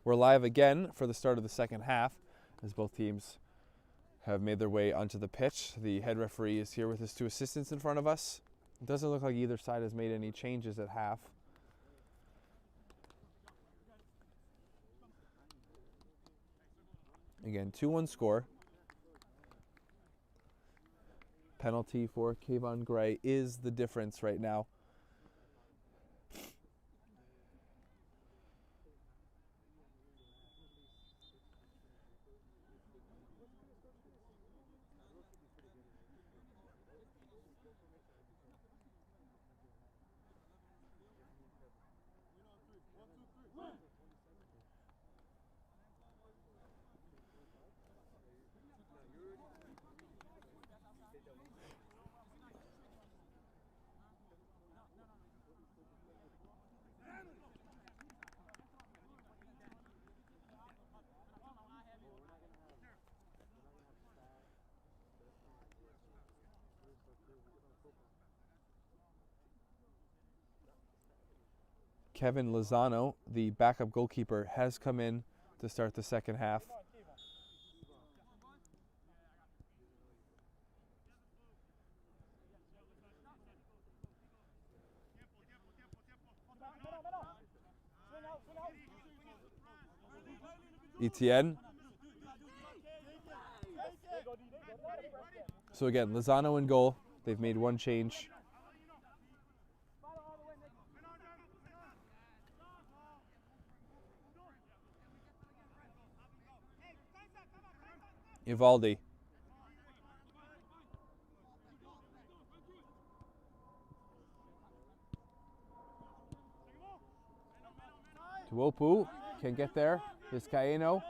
We're live again for the start of the second half as both teams have made their way onto the pitch. The head referee is here with his two assistants in front of us. It doesn't look like either side has made any changes at half. Again, 2-1 score. Penalty for Kayvon Gray is the difference right now. Kevin Lozano, the backup goalkeeper, has come in to start the second half. Etienne. So again, Lozano in goal. They've made one change. Ivaldi. Tuopu can get there. Vizcaíno.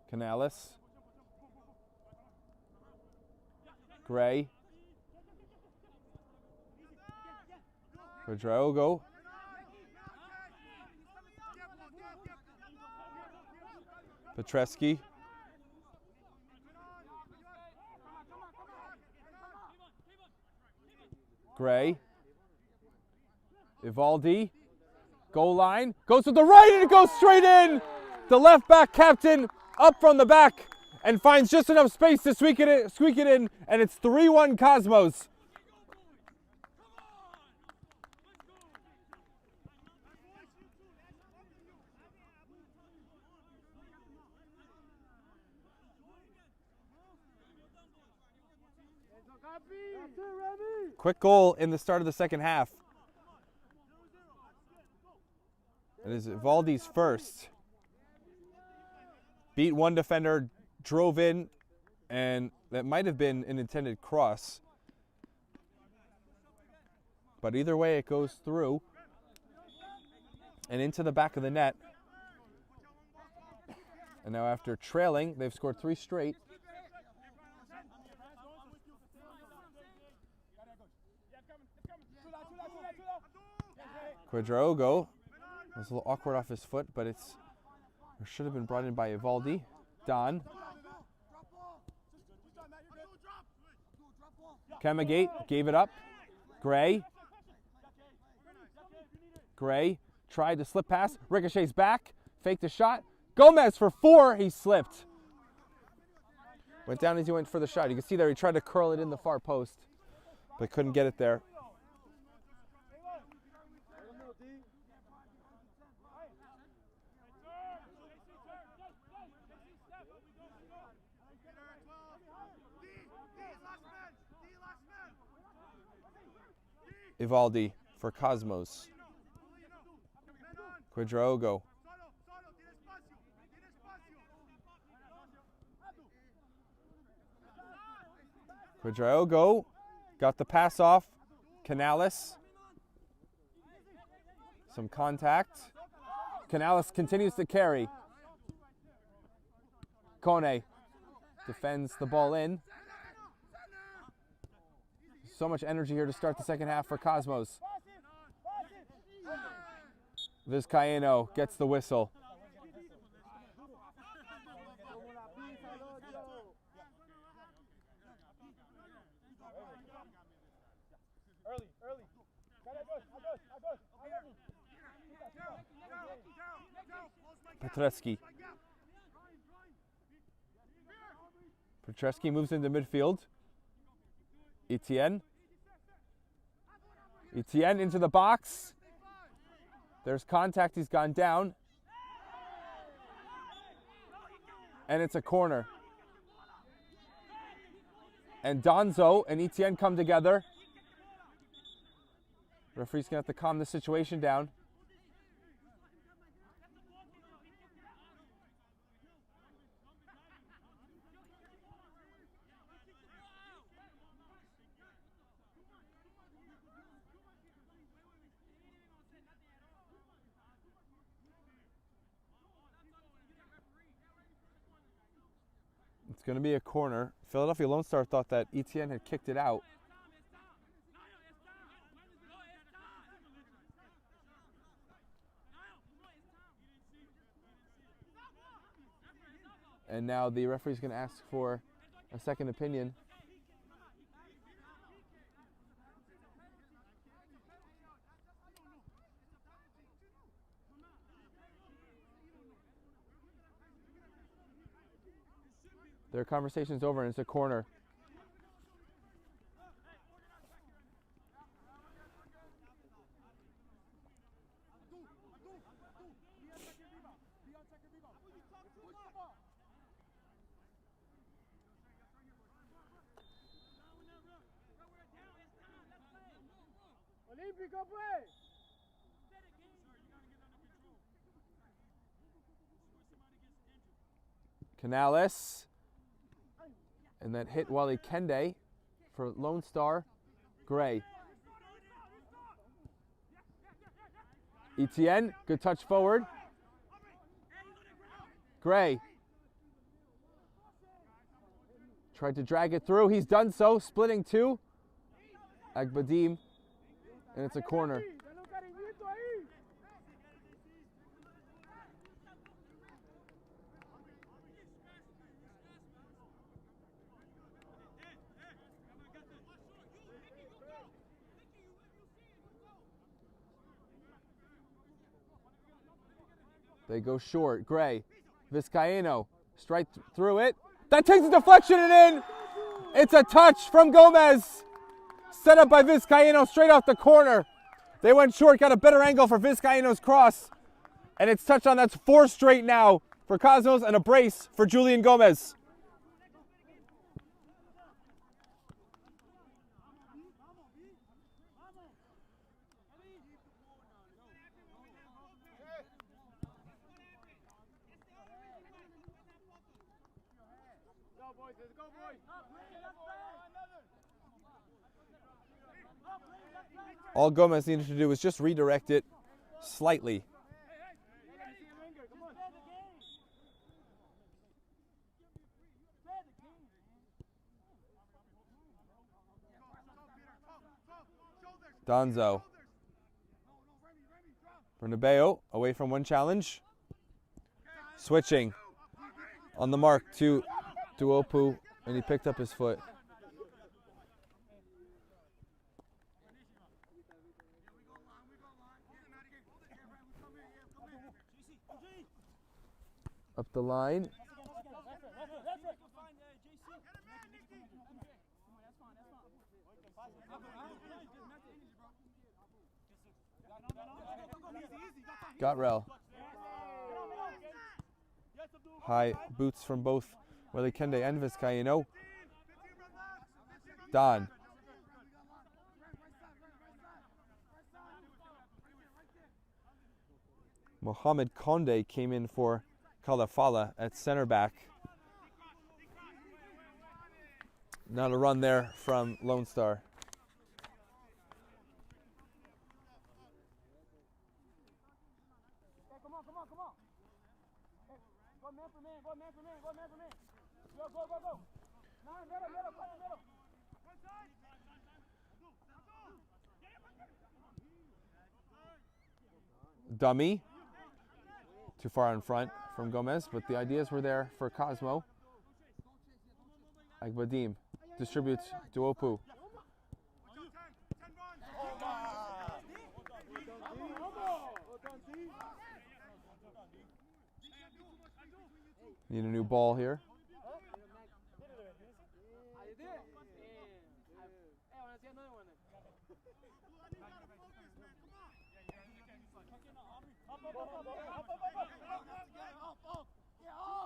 Canales. Gray. Quadraogo. Petreski. Gray. Ivaldi. Goal line. Goes to the right and it goes straight in. The left back captain up from the back and finds just enough space to squeak it in, and it's 3-1 Cosmos. Quick goal in the start of the second half. It is Ivaldi's first. Beat one defender, drove in, and that might have been an intended cross. But either way, it goes through and into the back of the net. And now after trailing, they've scored 3 straight. Quadraogo was a little awkward off his foot, but it should have been brought in by Ivaldi. Don. Kamagate gave it up. Gray. Gray tried to slip pass. Ricochets back. Faked a shot. Gomez for 4. He slipped. Went down as he went for the shot. You can see there he tried to curl it in the far post, but couldn't get it there. Ivaldi for Cosmos. Quadraogo. Quadraogo got the pass off. Canales. Some contact. Canales continues to carry. Kone defends the ball in. So much energy here to start the second half for Cosmos. Vizcaíno gets the whistle. Petreski. Petreski moves into midfield. Etienne. Etienne into the box. There's contact, he's gone down. And it's a corner. And Donzo and Etienne come together. Referee's gonna have to calm the situation down. It's going to be a corner. Philadelphia Lone Star thought that Etienne had kicked it out. And now the referee's going to ask for a second opinion. Their conversation's over and it's a corner. Canales. And that hit Wally Kende for Lone Star. Gray. Etienne, good touch forward. Gray. Tried to drag it through. He's done so. Splitting two. Agbadim. And it's a corner. They go short. Gray. Vizcaino. Straight through it. That takes a deflection and in. It's a touch from Gomez. Set up by Vizcaino straight off the corner. They went short, got a better angle for Vizcaino's cross. And it's touched on. That's 4 straight now for Cosmos and a brace for Julian Gomez. All Gomez needed to do was just redirect it slightly. Donzo. Bernabeu away from one challenge. Switching on the mark to Duopu, and he picked up his foot. Up the line. Gotrell. High boots from both Wally Kende and Vizcaino. Don. Mohamed Konde came in for Kalafala at center back. Not a run there from Lone Star. Dummy. Too far in front from Gomez, but the ideas were there for Cosmo. Agbadim distributes Duopu. Need a new ball here.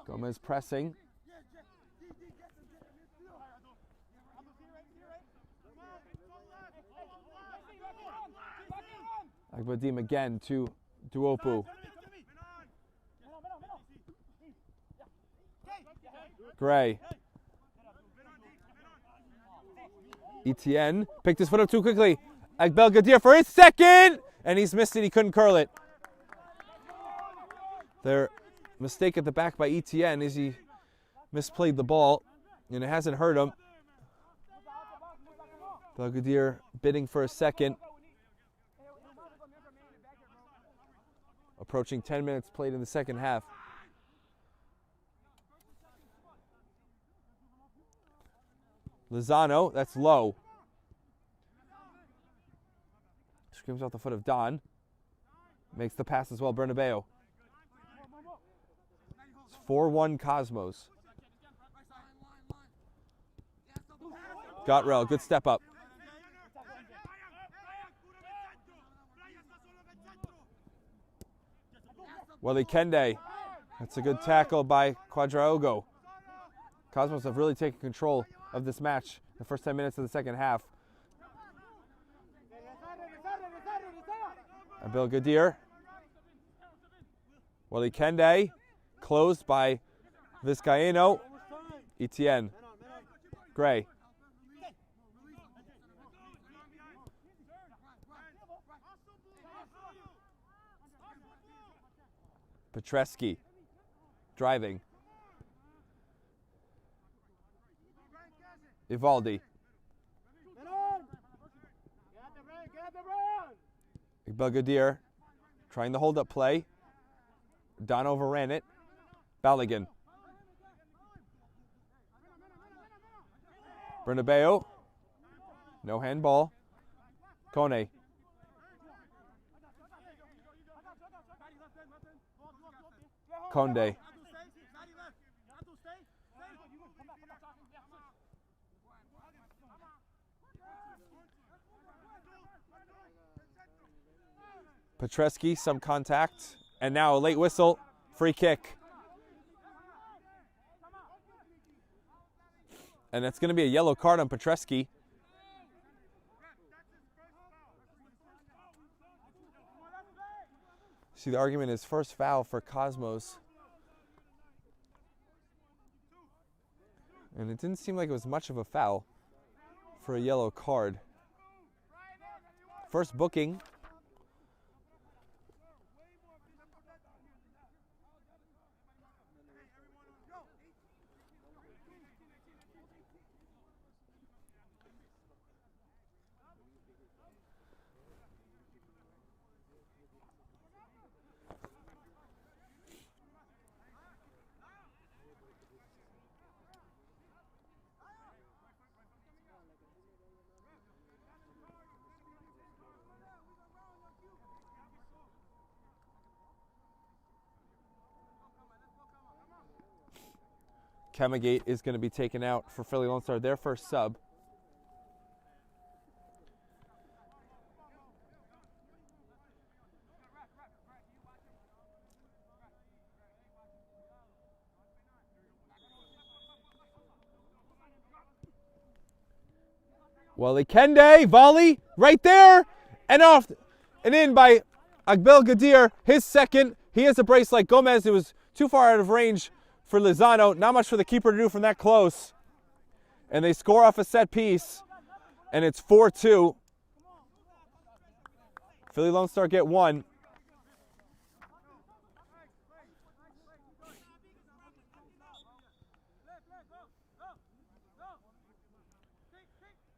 Gomez pressing. Agbadim again to Duopu. Gray. Etienne picked his foot up too quickly. Agbelgadir for his second! And he's missed it. He couldn't curl it. Their mistake at the back by Etienne is he misplayed the ball, and it hasn't hurt him. Belgadir bidding for a second. Approaching 10 minutes played in the second half. Lozano, that's low. Screams off the foot of Don. Makes the pass as well, Bernabeu. It's 4-1 Cosmos. Gotrell, good step up. Wally Kende. That's a good tackle by Quadraogo. Cosmos have really taken control of this match the first 10 minutes of the second half. Abelgadir. Wally Kende. Closed by Vizcaíno. Etienne. Gray. Petreski driving. Ivaldi. Belgadir trying the hold-up play. Don overran it. Balogun. Bernabeu. No handball. Kone. Conde. Petreski, some contact, and now a late whistle, free kick. And that's going to be a yellow card on Petreski. See, the argument is first foul for Cosmos. And it didn't seem like it was much of a foul for a yellow card. First booking. Kemagate is going to be taken out for Philly Lone Star, their first sub. Wally Kende, volley, right there, and off, and in by Agbelgadir, his second. He has a brace like Gomez. It was too far out of range for Lozano. Not much for the keeper to do from that close. And they score off a set piece, and it's 4-2. Philly Lone Star get one.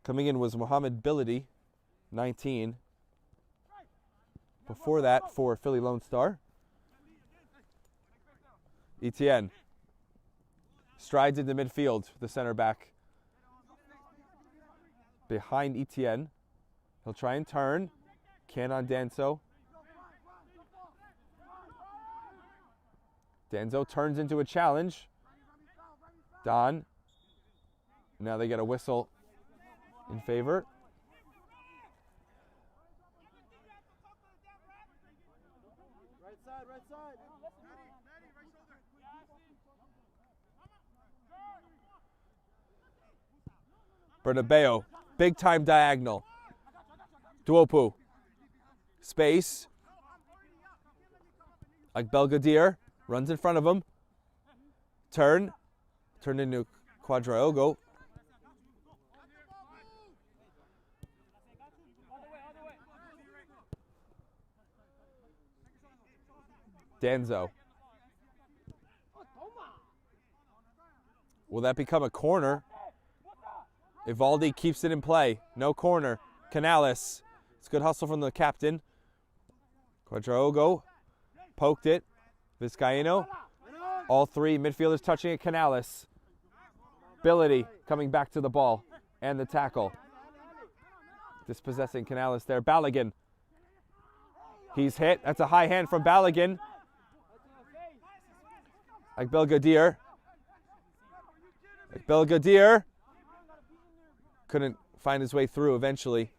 Coming in was Mohamed Bility, 19. Before that, for Philly Lone Star, Etienne strides into midfield, the center back. Behind Etienne. He'll try and turn. Can on Danzo. Danzo turns into a challenge. Don. Now they get a whistle in favor. Right side, right side. Bernabeu, big time diagonal. Duopu, space. Like Belgadier, runs in front of him. Turn into Quadraogo. Danzo. Will that become a corner? Ivaldi keeps it in play. No corner. Canales. It's good hustle from the captain. Quadraogo poked it. Vizcaíno. All three midfielders touching it. Canales. Ability coming back to the ball and the tackle. Dispossessing Canales there. Balogun. He's hit. That's a high hand from Balogun. Like Belgadier. Belgadier couldn't find his way through eventually.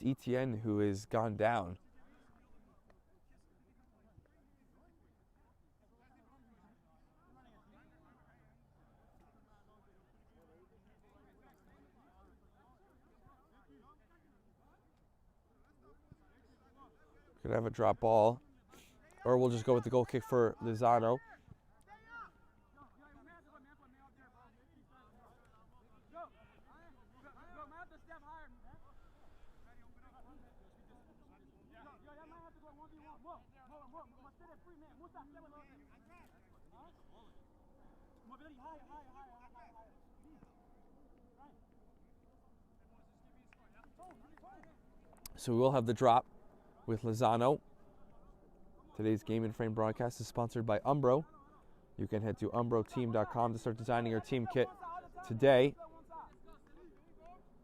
It's Etienne who has gone down. Could have a drop ball, or we'll just go with the goal kick for Lozano. So we will have the drop with Lozano. Today's Game and Frame broadcast is sponsored by Umbro. You can head to umbroteam.com to start designing your team kit today.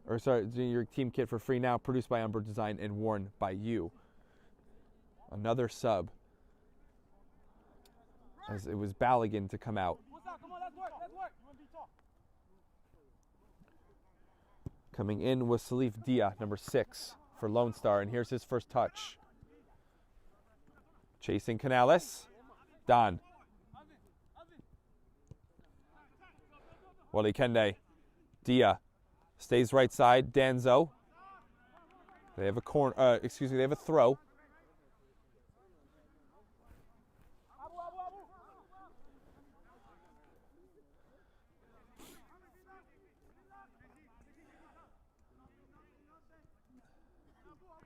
Or sorry, doing your team kit for free now, produced by Umbro Design and worn by you. Another sub, as it was Balogun to come out. Coming in was Salif Dia, number 6 for Lone Star, and here's his first touch. Chasing Canales. Don. Wally Kende. Dia stays right side. Danzo. They have a they have a throw.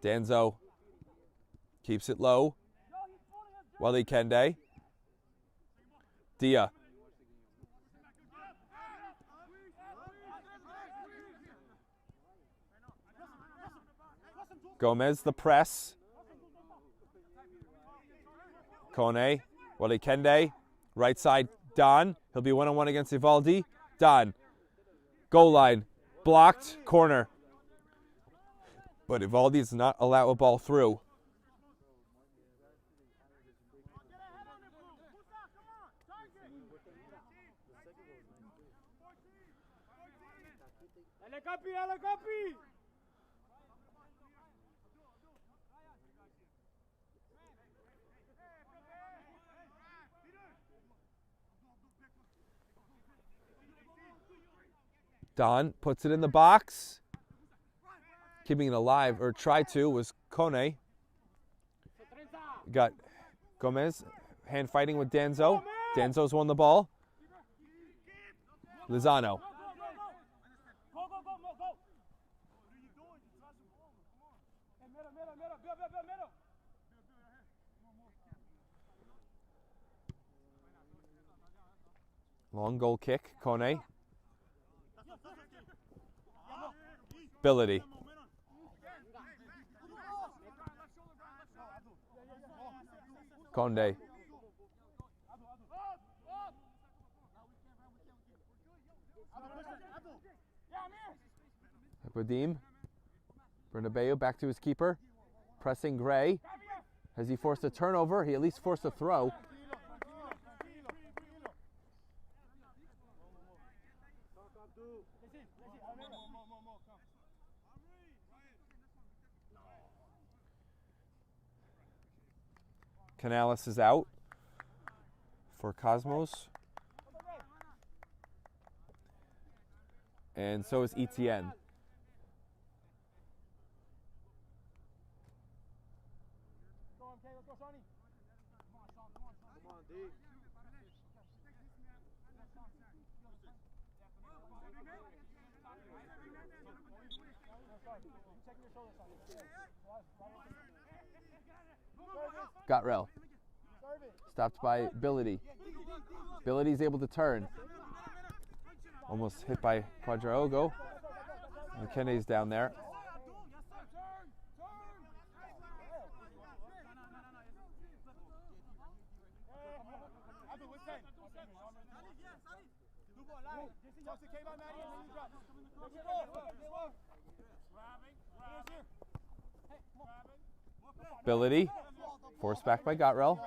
Danzo keeps it low. Wally Kende. Dia. Gomez, the press. Kone. Wally Kende. Right side, Don. He'll be one-on-one against Ivaldi. Don. Goal line. Blocked. Corner. But Ivaldi does not allow a ball through. Don puts it in the box. Keeping it alive, or tried to, was Kone. Got Gomez, hand fighting with Danzo. Danzo's won the ball. Lozano. Long goal kick, Kone. Ability. Conde. Wadim. Bernabeu back to his keeper. Pressing Gray. Has he forced a turnover? He at least forced a throw. Canales is out for Cosmos. And so is Etienne. Gotrell. Stopped by Ability. Ability's able to turn. Almost hit by Quadraogo. McKinney's down there. Ability. Forced back by Gotrell.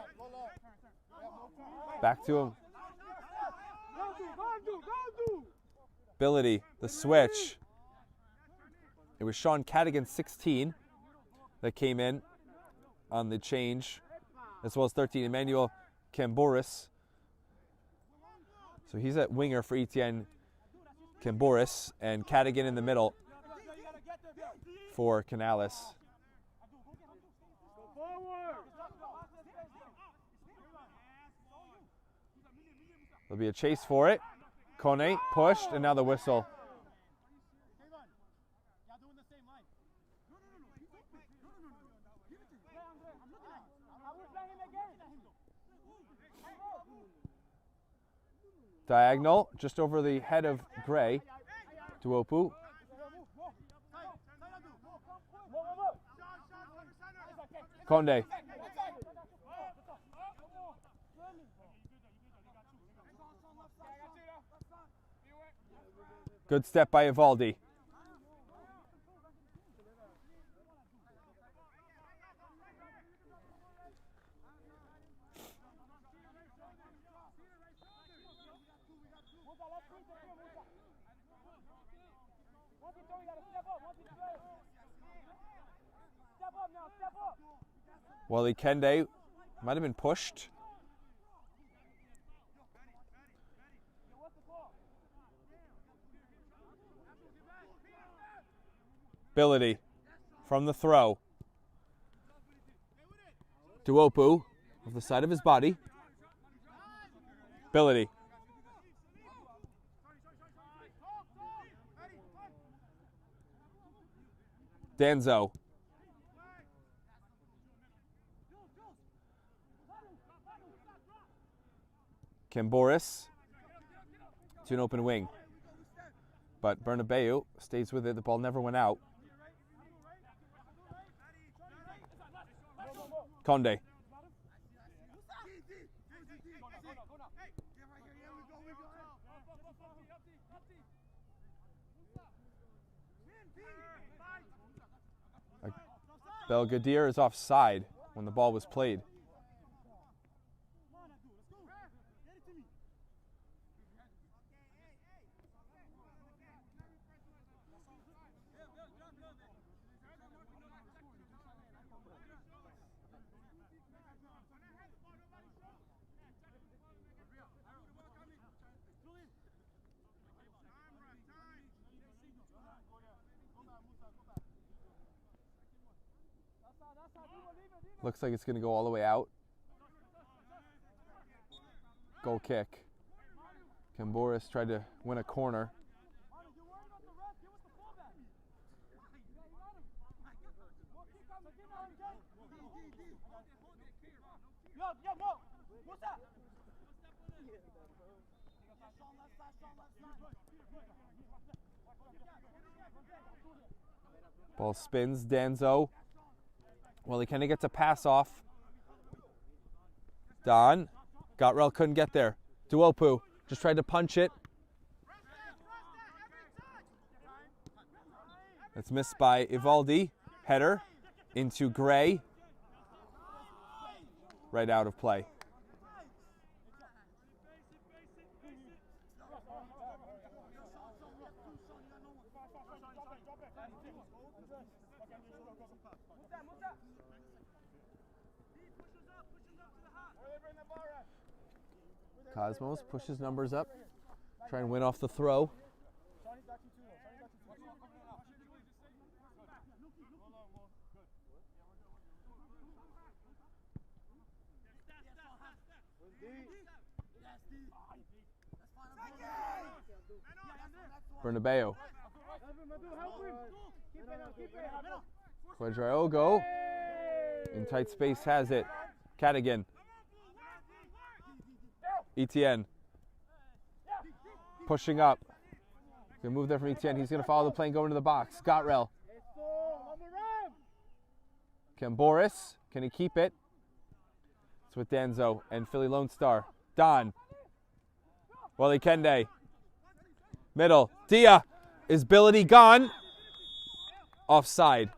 Back to him. Ability, the switch. It was Sean Cadigan, 16, that came in on the change, as well as 13, Emmanuel Camboris. So he's at winger for Etienne Camboris, and Cadigan in the middle for Canales. There'll be a chase for it. Kone pushed, and now the whistle. Diagonal, just over the head of Gray. Duopu. Conde. Good step by Evaldi. Wally Kende might have been pushed. Ability from the throw. Duopu off the side of his body. Ability. Danzo. Camboris to an open wing. But Bernabeu stays with it. The ball never went out. Conde. Belgadir is offside when the ball was played. Looks like it's going to go all the way out. Goal kick. Camboris tried to win a corner. Ball spins. Danzo. Well, he kind of gets a pass off. Don. Gotrell couldn't get there. Duopu just tried to punch it. That's missed by Ivaldi. Header into Gray. Right out of play. Cosmos pushes numbers up. Try and win off the throw. Bernabeu. Quadraogo in tight space has it. Cadigan. Etienne. Pushing up. Gonna move there from Etienne. He's gonna follow the play and go into the box. Gotrell. Camboris. Can he keep it? It's with Danzo and Philly Lone Star. Don. Wally Kende. Middle. Dia. Is Ability gone? Offside.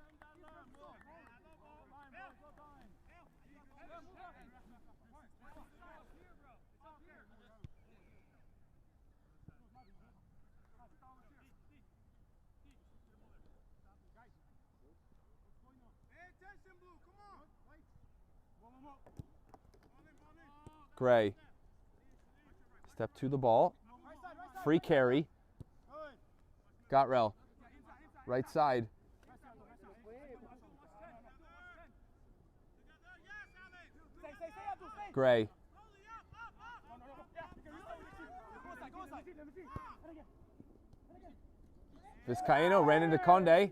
Gray. Step to the ball. Free carry. Gotrell. Right side. Gray. Vizcaino ran into Conde.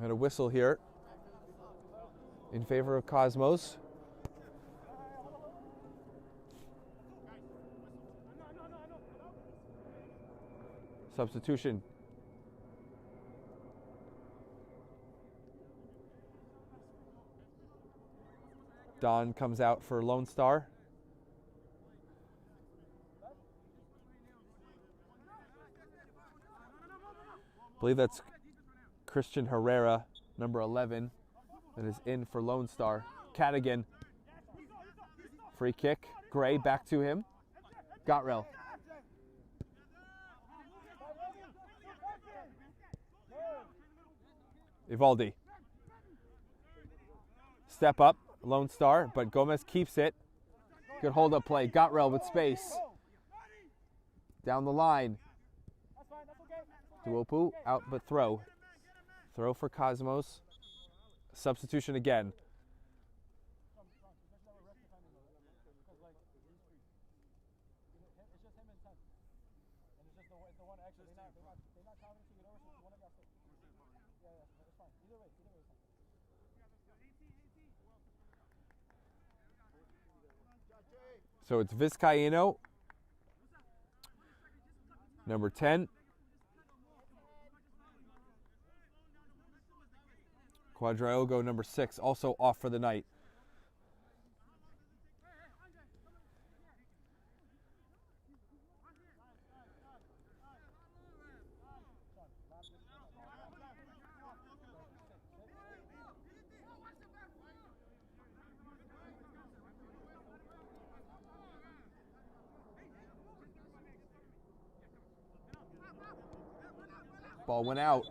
Had a whistle here in favor of Cosmos. Substitution. Don comes out for Lone Star. I believe that's Christian Herrera, number 11, that is in for Lone Star. Cadigan. Free kick. Gray back to him. Gotrell. Ivaldi. Step up, Lone Star, but Gomez keeps it. Good hold up play. Gotrell with space. Down the line. Duopu out but throw. Throw for Cosmos. Substitution again. So it's Vizcaino, number 10. Quadraogo, number 6, also off for the night. Ball went out.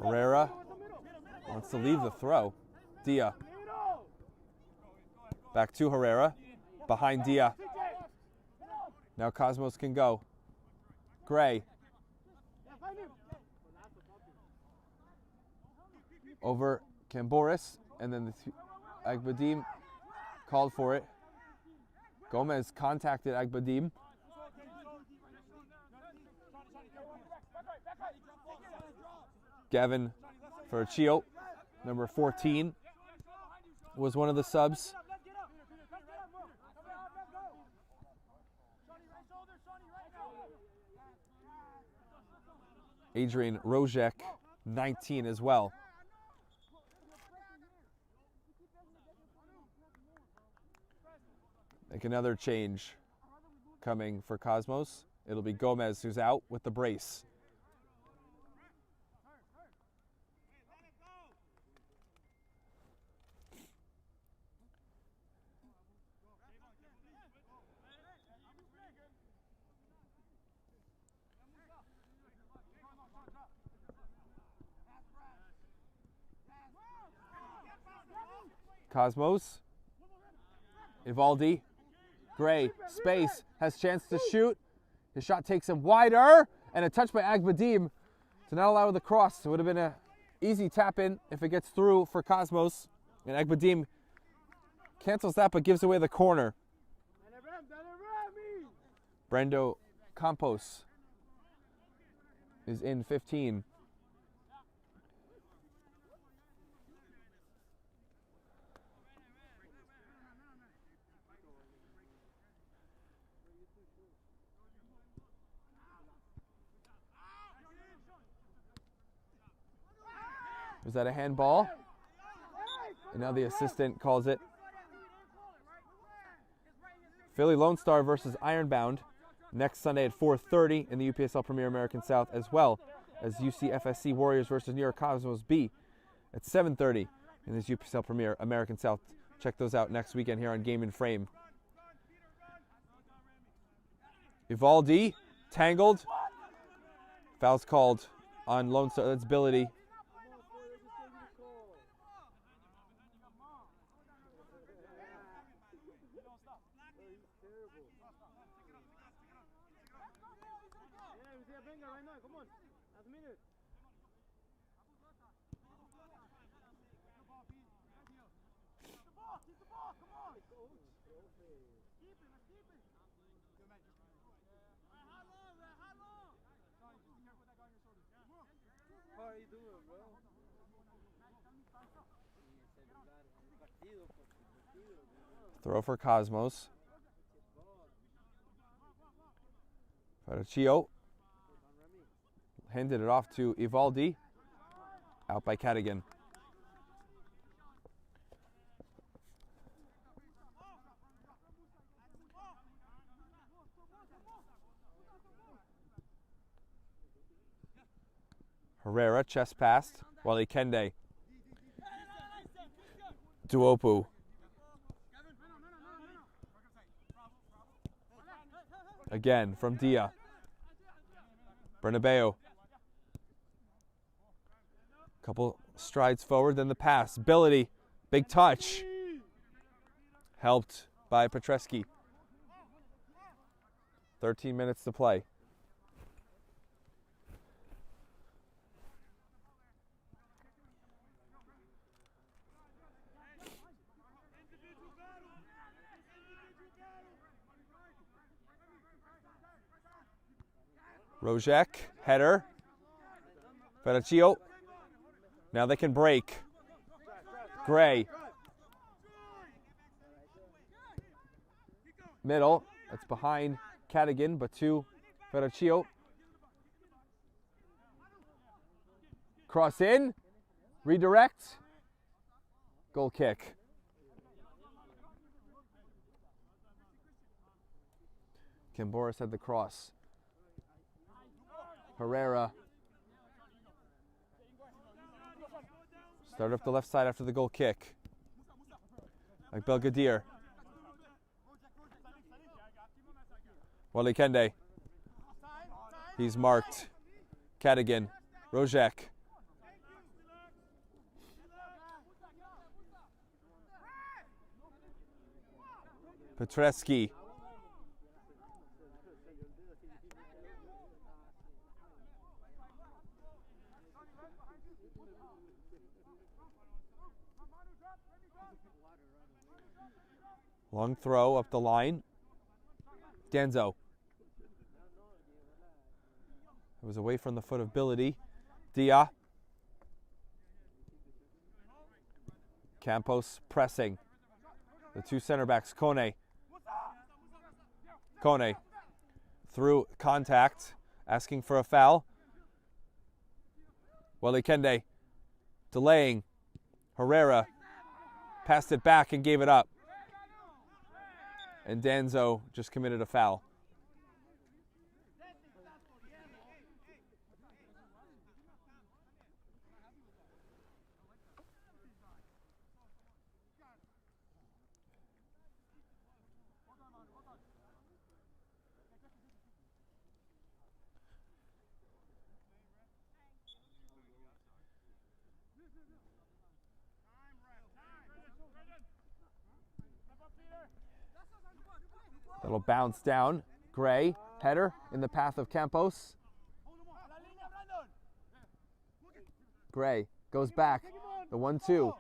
Herrera wants to leave the throw. Dia. Back to Herrera. Behind Dia. Now Cosmos can go. Gray. Over Camboris, and then Agbadim called for it. Gomez contacted Agbadim. Gavin Ferraccio, number 14, was one of the subs. Adrian Rojek, 19 as well. Make another change coming for Cosmos. It'll be Gomez who's out with the brace. Cosmos, Ivaldi, Gray, space, has chance to shoot. His shot takes him wider, and a touch by Agbadim to not allow the cross. It would have been an easy tap in if it gets through for Cosmos. And Agbadim cancels that but gives away the corner. Brendo Campos is in 15. Was that a handball? And now the assistant calls it. Philly Lone Star versus Ironbound next Sunday at 4:30 in the UPSL Premier American South, as well as UCFSC Warriors versus New York Cosmos B at 7:30 in this UPSL Premier American South. Check those out next weekend here on Game and Frame. Ivaldi, tangled. Foul's called on Lone Star. That's Ability. Throw for Cosmos. Ferraccio handed it off to Ivaldi. Out by Cadigan. Herrera, chest passed. Wally Kende. Duopu. Again from Dia. Bernabeu. Couple strides forward, then the pass. Ability, big touch. Helped by Petreski. 13 minutes to play. Rojek, header. Ferraccio. Now they can break. Gray. Middle. That's behind Cadigan, but to Ferraccio. Cross in. Redirect. Goal kick. Camboris had the cross. Herrera. Start up the left side after the goal kick. Like Belgadir. Wally Kende. He's marked. Cadigan. Rojek. Petreski. Long throw up the line. Danzo. It was away from the foot of Ability. Dia. Campos pressing. The two center backs, Kone through contact, asking for a foul. Kende delaying. Herrera passed it back and gave it up. And Danzo just committed a foul. That'll bounce down. Gray, header in the path of Campos. Gray goes back. The 1-2.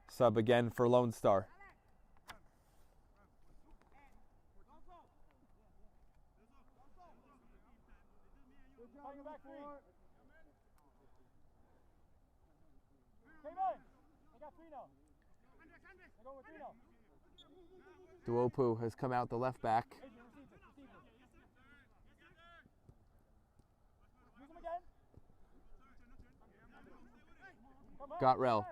Sub again for Lone Star. Duopu has come out the left back. Gotrell.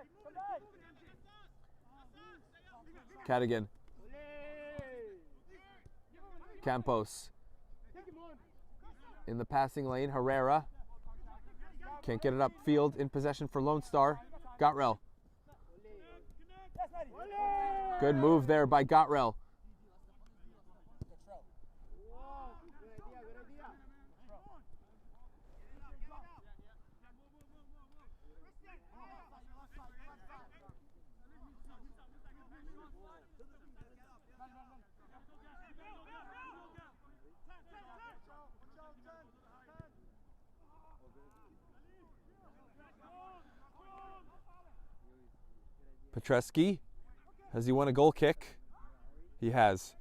Cadigan. Campos. In the passing lane, Herrera. Can't get it upfield, in possession for Lone Star. Gotrell. Good move there by Gotrell. Petreski, has he won a goal kick? He has.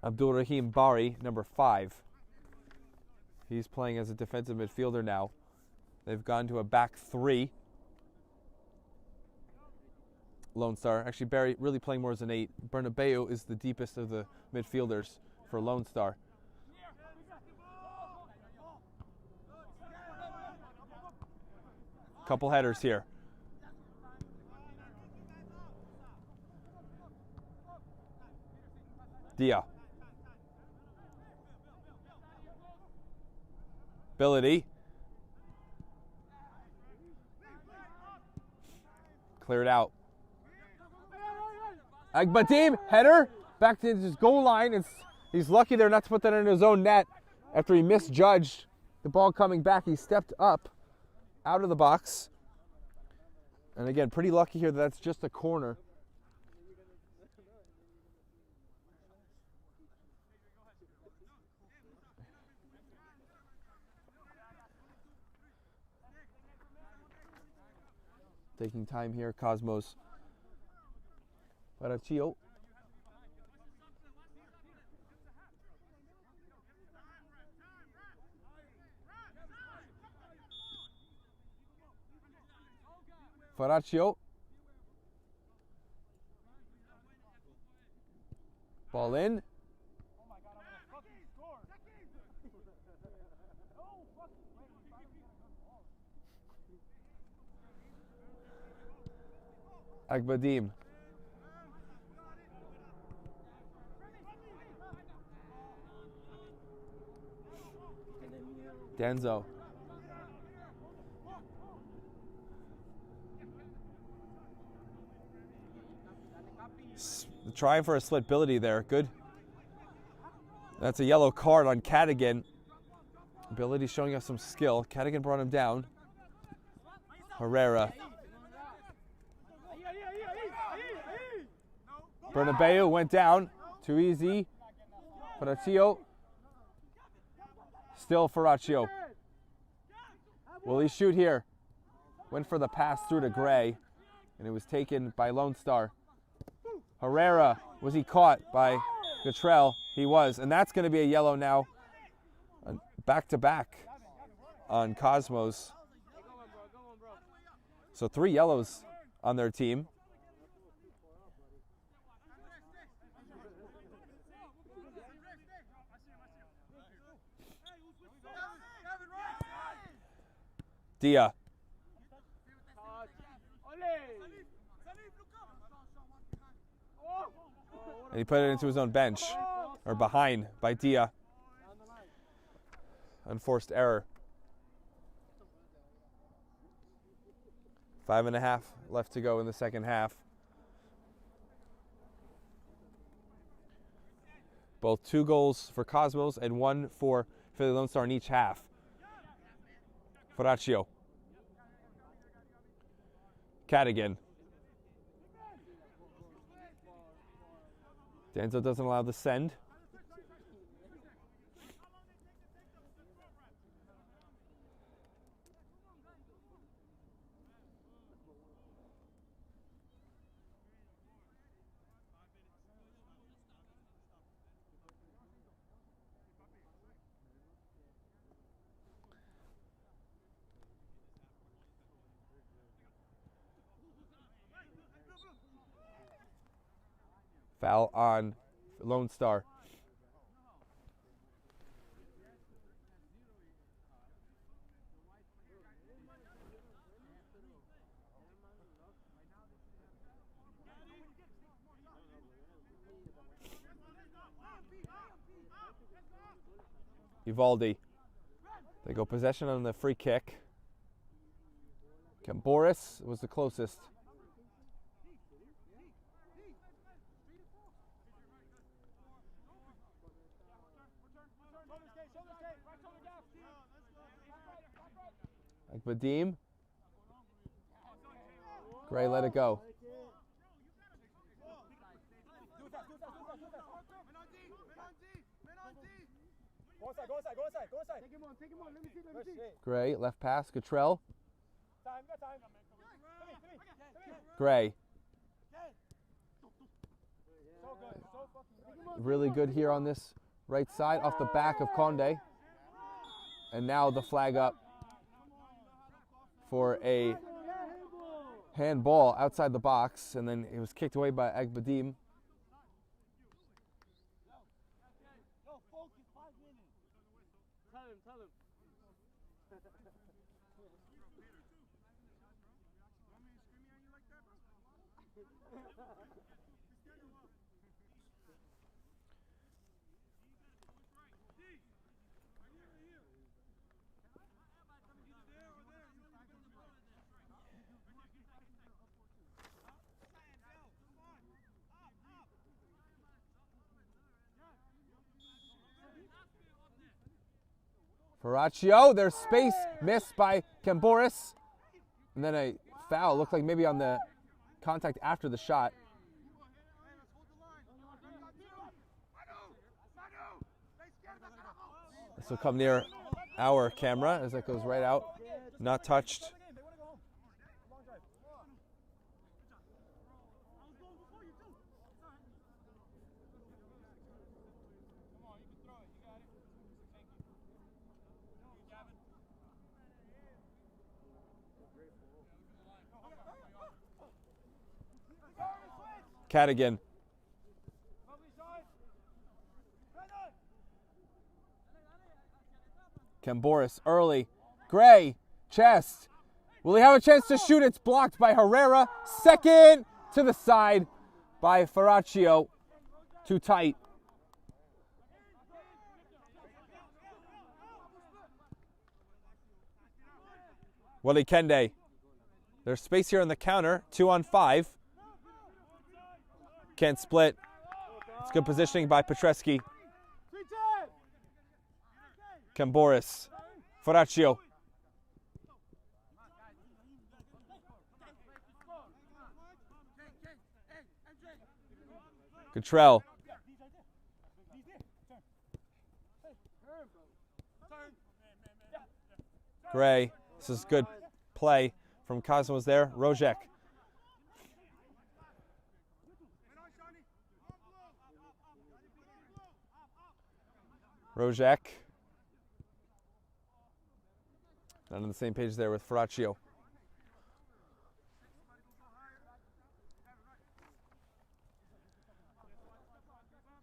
Abdulrahim Bari, number 5. He's playing as a defensive midfielder now. They've gone to a back 3. Lone Star. Actually, Barry really playing more as an 8. Bernabeu is the deepest of the midfielders for Lone Star. Couple headers here. Dia. Ability. Cleared out. Agbadim, header, back to his goal line. He's lucky there not to put that in his own net after he misjudged the ball coming back. He stepped up out of the box. And again, pretty lucky here that that's just a corner. Taking time here, Cosmos. Parachio. Faraccio. Ball in. Agbadim. Danzo. Trying for a split ability there. Good. That's a yellow card on Cadigan. Ability showing us some skill. Cadigan brought him down. Herrera. Bernabeu went down. Too easy. Faraccio. Still Faraccio. Will he shoot here? Went for the pass through to Gray. and it was taken by Lone Star. Herrera, was he caught by Gatrell? He was, and that's going to be a yellow now. Back-to-back on Cosmos. So 3 yellows on their team. Dia. And he put it into his own bench, or behind by Dia. Unforced error. 5.5 left to go in the second half. Both 2 goals for Cosmos and 1 for Philly Lone Star in each half. Faraccio. Cadigan. Danzo doesn't allow the send. Foul on Lone Star. Uvalde. They go possession on the free kick. Boris was the closest. Vadim. Gray let it go. Gray, left pass, Gatrell. Gray. Really good here on this right side, off the back of Conde. And now the flag up for a handball outside the box, and then it was kicked away by Agbadim. Faraccio, there's space, missed by Camboris. And then a foul, looked like maybe on the contact after the shot. This will come near our camera as that goes right out, not touched. Cadigan. Camboris early. Gray, chest. Will he have a chance to shoot? It's blocked by Herrera. Second to the side by Faraccio. Too tight. Willie Kende. There's space here on the counter. 2-on-5. Can't split. It's good positioning by Petreski. Camboris. Faraccio. Gatrell. Gray. This is good play from Cosmos there. Rojek. Rojek. Not on the same page there with Ferraccio.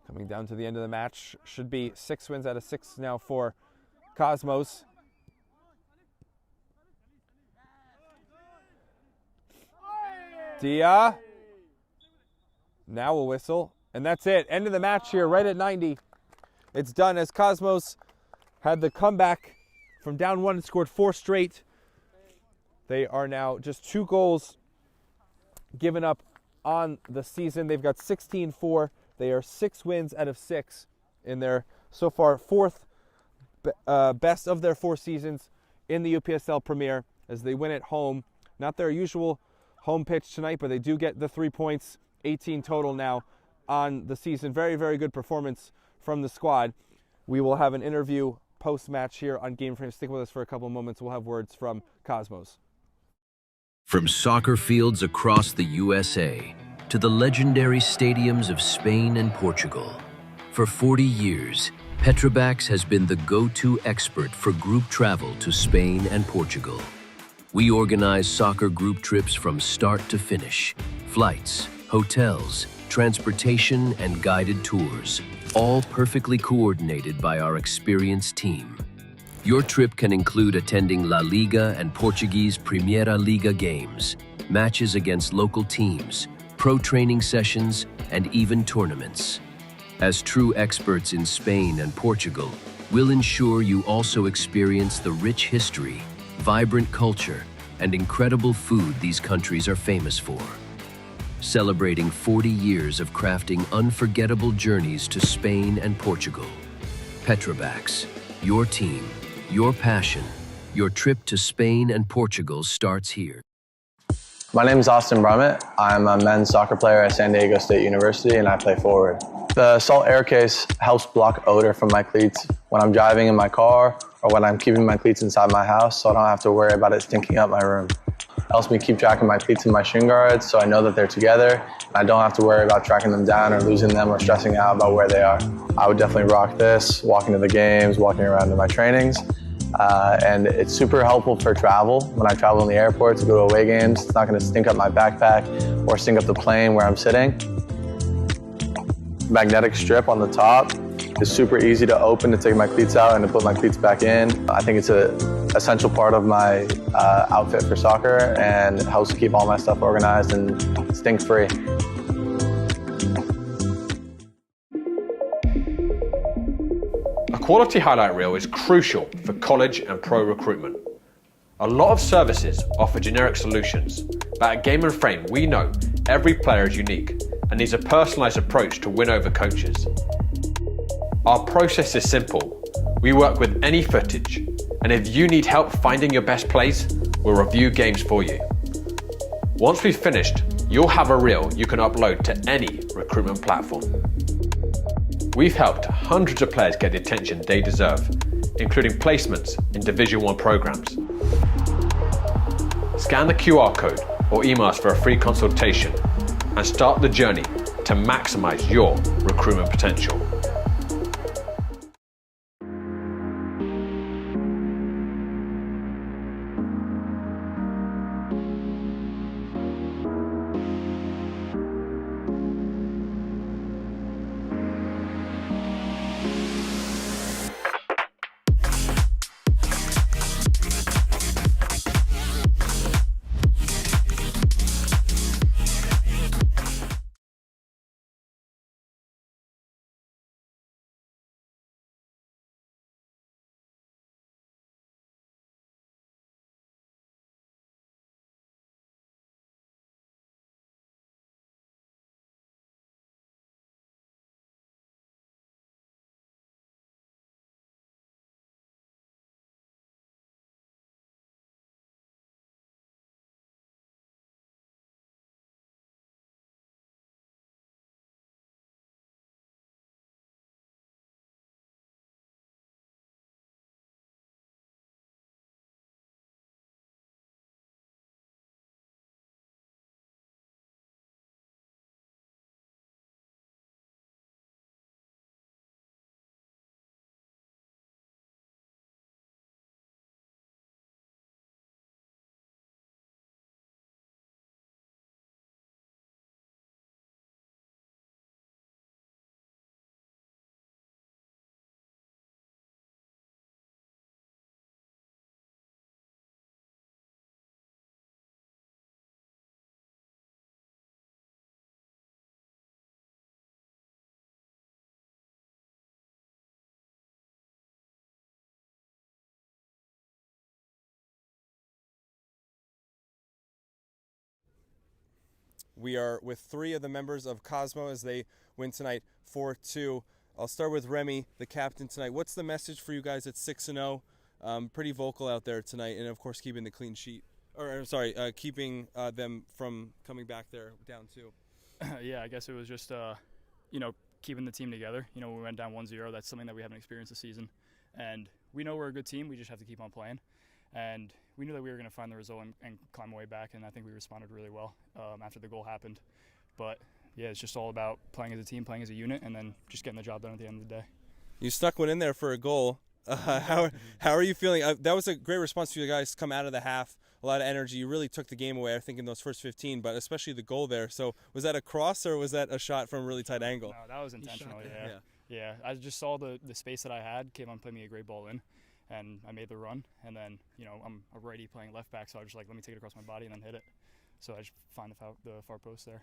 Coming down to the end of the match, should be 6 wins out of 6 now for Cosmos. Dia. Now we'll whistle. And that's it. End of the match here, right at 90. It's done as Cosmos had the comeback from down 1 and scored 4 straight. They are now just 2 goals given up on the season. They've got 16-4. They are 6 wins out of 6 in their, so far, 4th best of their 4 seasons in the UPSL Premier as they win at home. Not their usual home pitch tonight, but they do get the 3 points, 18 total now on the season. Very, very good performance from the squad. We will have an interview post-match here on Game Frame. Stick with us for a couple of moments. We'll have words from Cosmos. From soccer fields across the USA to the legendary stadiums of Spain and Portugal, for 40 years, Petrobax has been the go-to expert for group travel to Spain and Portugal. We organize soccer group trips from start to finish, flights, hotels, transportation, and guided tours, all perfectly coordinated by our experienced team. Your trip can include attending La Liga and Portuguese Primeira Liga games, matches against local teams, pro training sessions, and even tournaments. As true experts in Spain and Portugal, we'll ensure you also experience the rich history, vibrant culture, and incredible food these countries are famous for. Celebrating 40 years of crafting unforgettable journeys to Spain and Portugal. Petrobax, your team, your passion, your trip to Spain and Portugal starts here. My name is Austin Brummett. I'm a men's soccer player at San Diego State University and I play forward. The Salt Air Case helps block odor from my cleats when I'm driving in my car or when I'm keeping my cleats inside my house so I don't have to worry about it stinking up my room. It helps me keep track of my cleats and my shin guards so I know that they're together and I don't have to worry about tracking them down or losing them or stressing out about where they are. I would definitely rock this, walking to the games, walking around to my trainings. And it's super helpful for travel. When I travel in the airport to go to away games, it's not going to stink up my backpack or stink up the plane where I'm sitting. Magnetic strip on the top is super easy to open to take my cleats out and to put my cleats back in. I think it's an essential part of my outfit for soccer and it helps keep all my stuff organized and stink-free. A quality highlight reel is crucial for college and pro recruitment. A lot of services offer generic solutions, but at Game & Frame we know every player is unique and needs a personalised approach to win over coaches. Our process is simple. We work with any footage, and if you need help finding your best plays, we'll review games for you. Once we've finished, you'll have a reel you can upload to any recruitment platform. We've helped hundreds of players get the attention they deserve, including placements in Division 1 programs. Scan the QR code or email us for a free consultation and start the journey to maximize your recruitment potential. We are with 3 of the members of Cosmo as they win tonight 4-2. I'll start with Remy, the captain tonight. What's the message for you guys at 6-0? Pretty vocal out there tonight, and of course keeping the clean sheet. Keeping them from coming back there down 2. Yeah, I guess it was just, keeping the team together. We went down 1-0. That's something that we haven't experienced this season. And we know we're a good team. We just have to keep on playing. And we knew that we were going to find the result and climb our way back, and I think we responded really well after the goal happened. But, yeah, it's just all about playing as a team, playing as a unit, and then just getting the job done at the end of the day. You stuck one in there for a goal. How are you feeling? That was a great response to you guys come out of the half. A lot of energy. You really took the game away, I think, in those first 15, but especially the goal there. So was that a cross or was that a shot from a really tight angle? No, that was intentional, yeah. I just saw the space that I had. Kayvon played me a great ball in, and I made the run. And then, I'm a righty playing left back, so I was just like, let me take it across my body and then hit it. So I just find the far post there.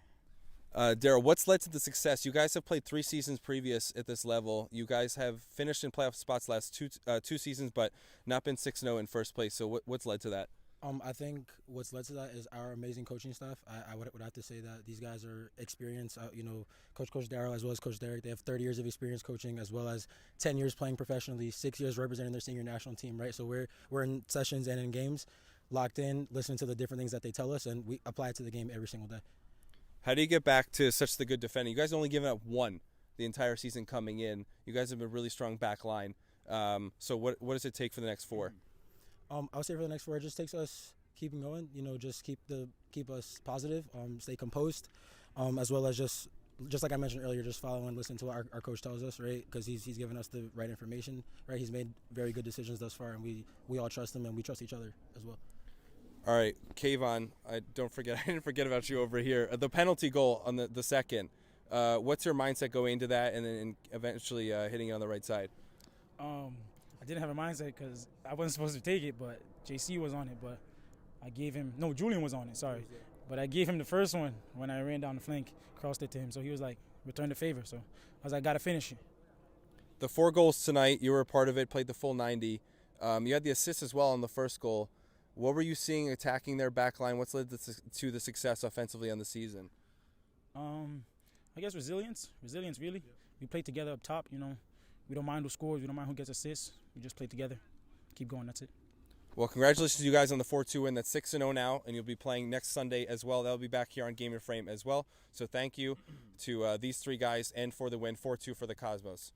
Daryl, what's led to the success? You guys have played 3 seasons previous at this level. You guys have finished in playoff spots last two seasons, but not been 6-0 in first place. So what's led to that? I think what's led to that is our amazing coaching staff. I would have to say that these guys are experienced. Coach Daryl as well as Coach Derek, they have 30 years of experience coaching as well as 10 years playing professionally, 6 years representing their senior national team, right? So we're in sessions and in games, locked in, listening to the different things that they tell us, and we apply it to the game every single day. How do you get back to such the good defending? You guys only given up 1 the entire season coming in. You guys have a really strong back line. So what does it take for the next 4? I would say for the next 4, it just takes us keeping going. Just keep us positive, stay composed, as well as just like I mentioned earlier, just follow and listen to what our coach tells us, right? Because he's given us the right information, right? He's made very good decisions thus far, and we all trust him, and we trust each other as well. All right, Kayvon, I didn't forget about you over here. The penalty goal on the second. What's your mindset going into that, and then eventually hitting it on the right side? I didn't have a mindset because I wasn't supposed to take it, but JC was on it. But I gave him Julian was on it. Sorry, but I gave him the first one when I ran down the flank, crossed it to him. So he was like, return the favor. So I was like, gotta finish it. The 4 goals tonight, you were a part of it, played the full 90. You had the assist as well on the first goal. What were you seeing attacking their back line? What's led to the success offensively on the season? I guess resilience. Resilience, really. We play together up top, We don't mind who scores. We don't mind who gets assists. We just play together. Keep going. That's it. Well, congratulations to you guys on the 4-2 win. That's 6-0 now, and you'll be playing next Sunday as well. That'll be back here on Game and Frame as well. So thank you to these 3 guys and for the win, 4-2 for the Cosmos.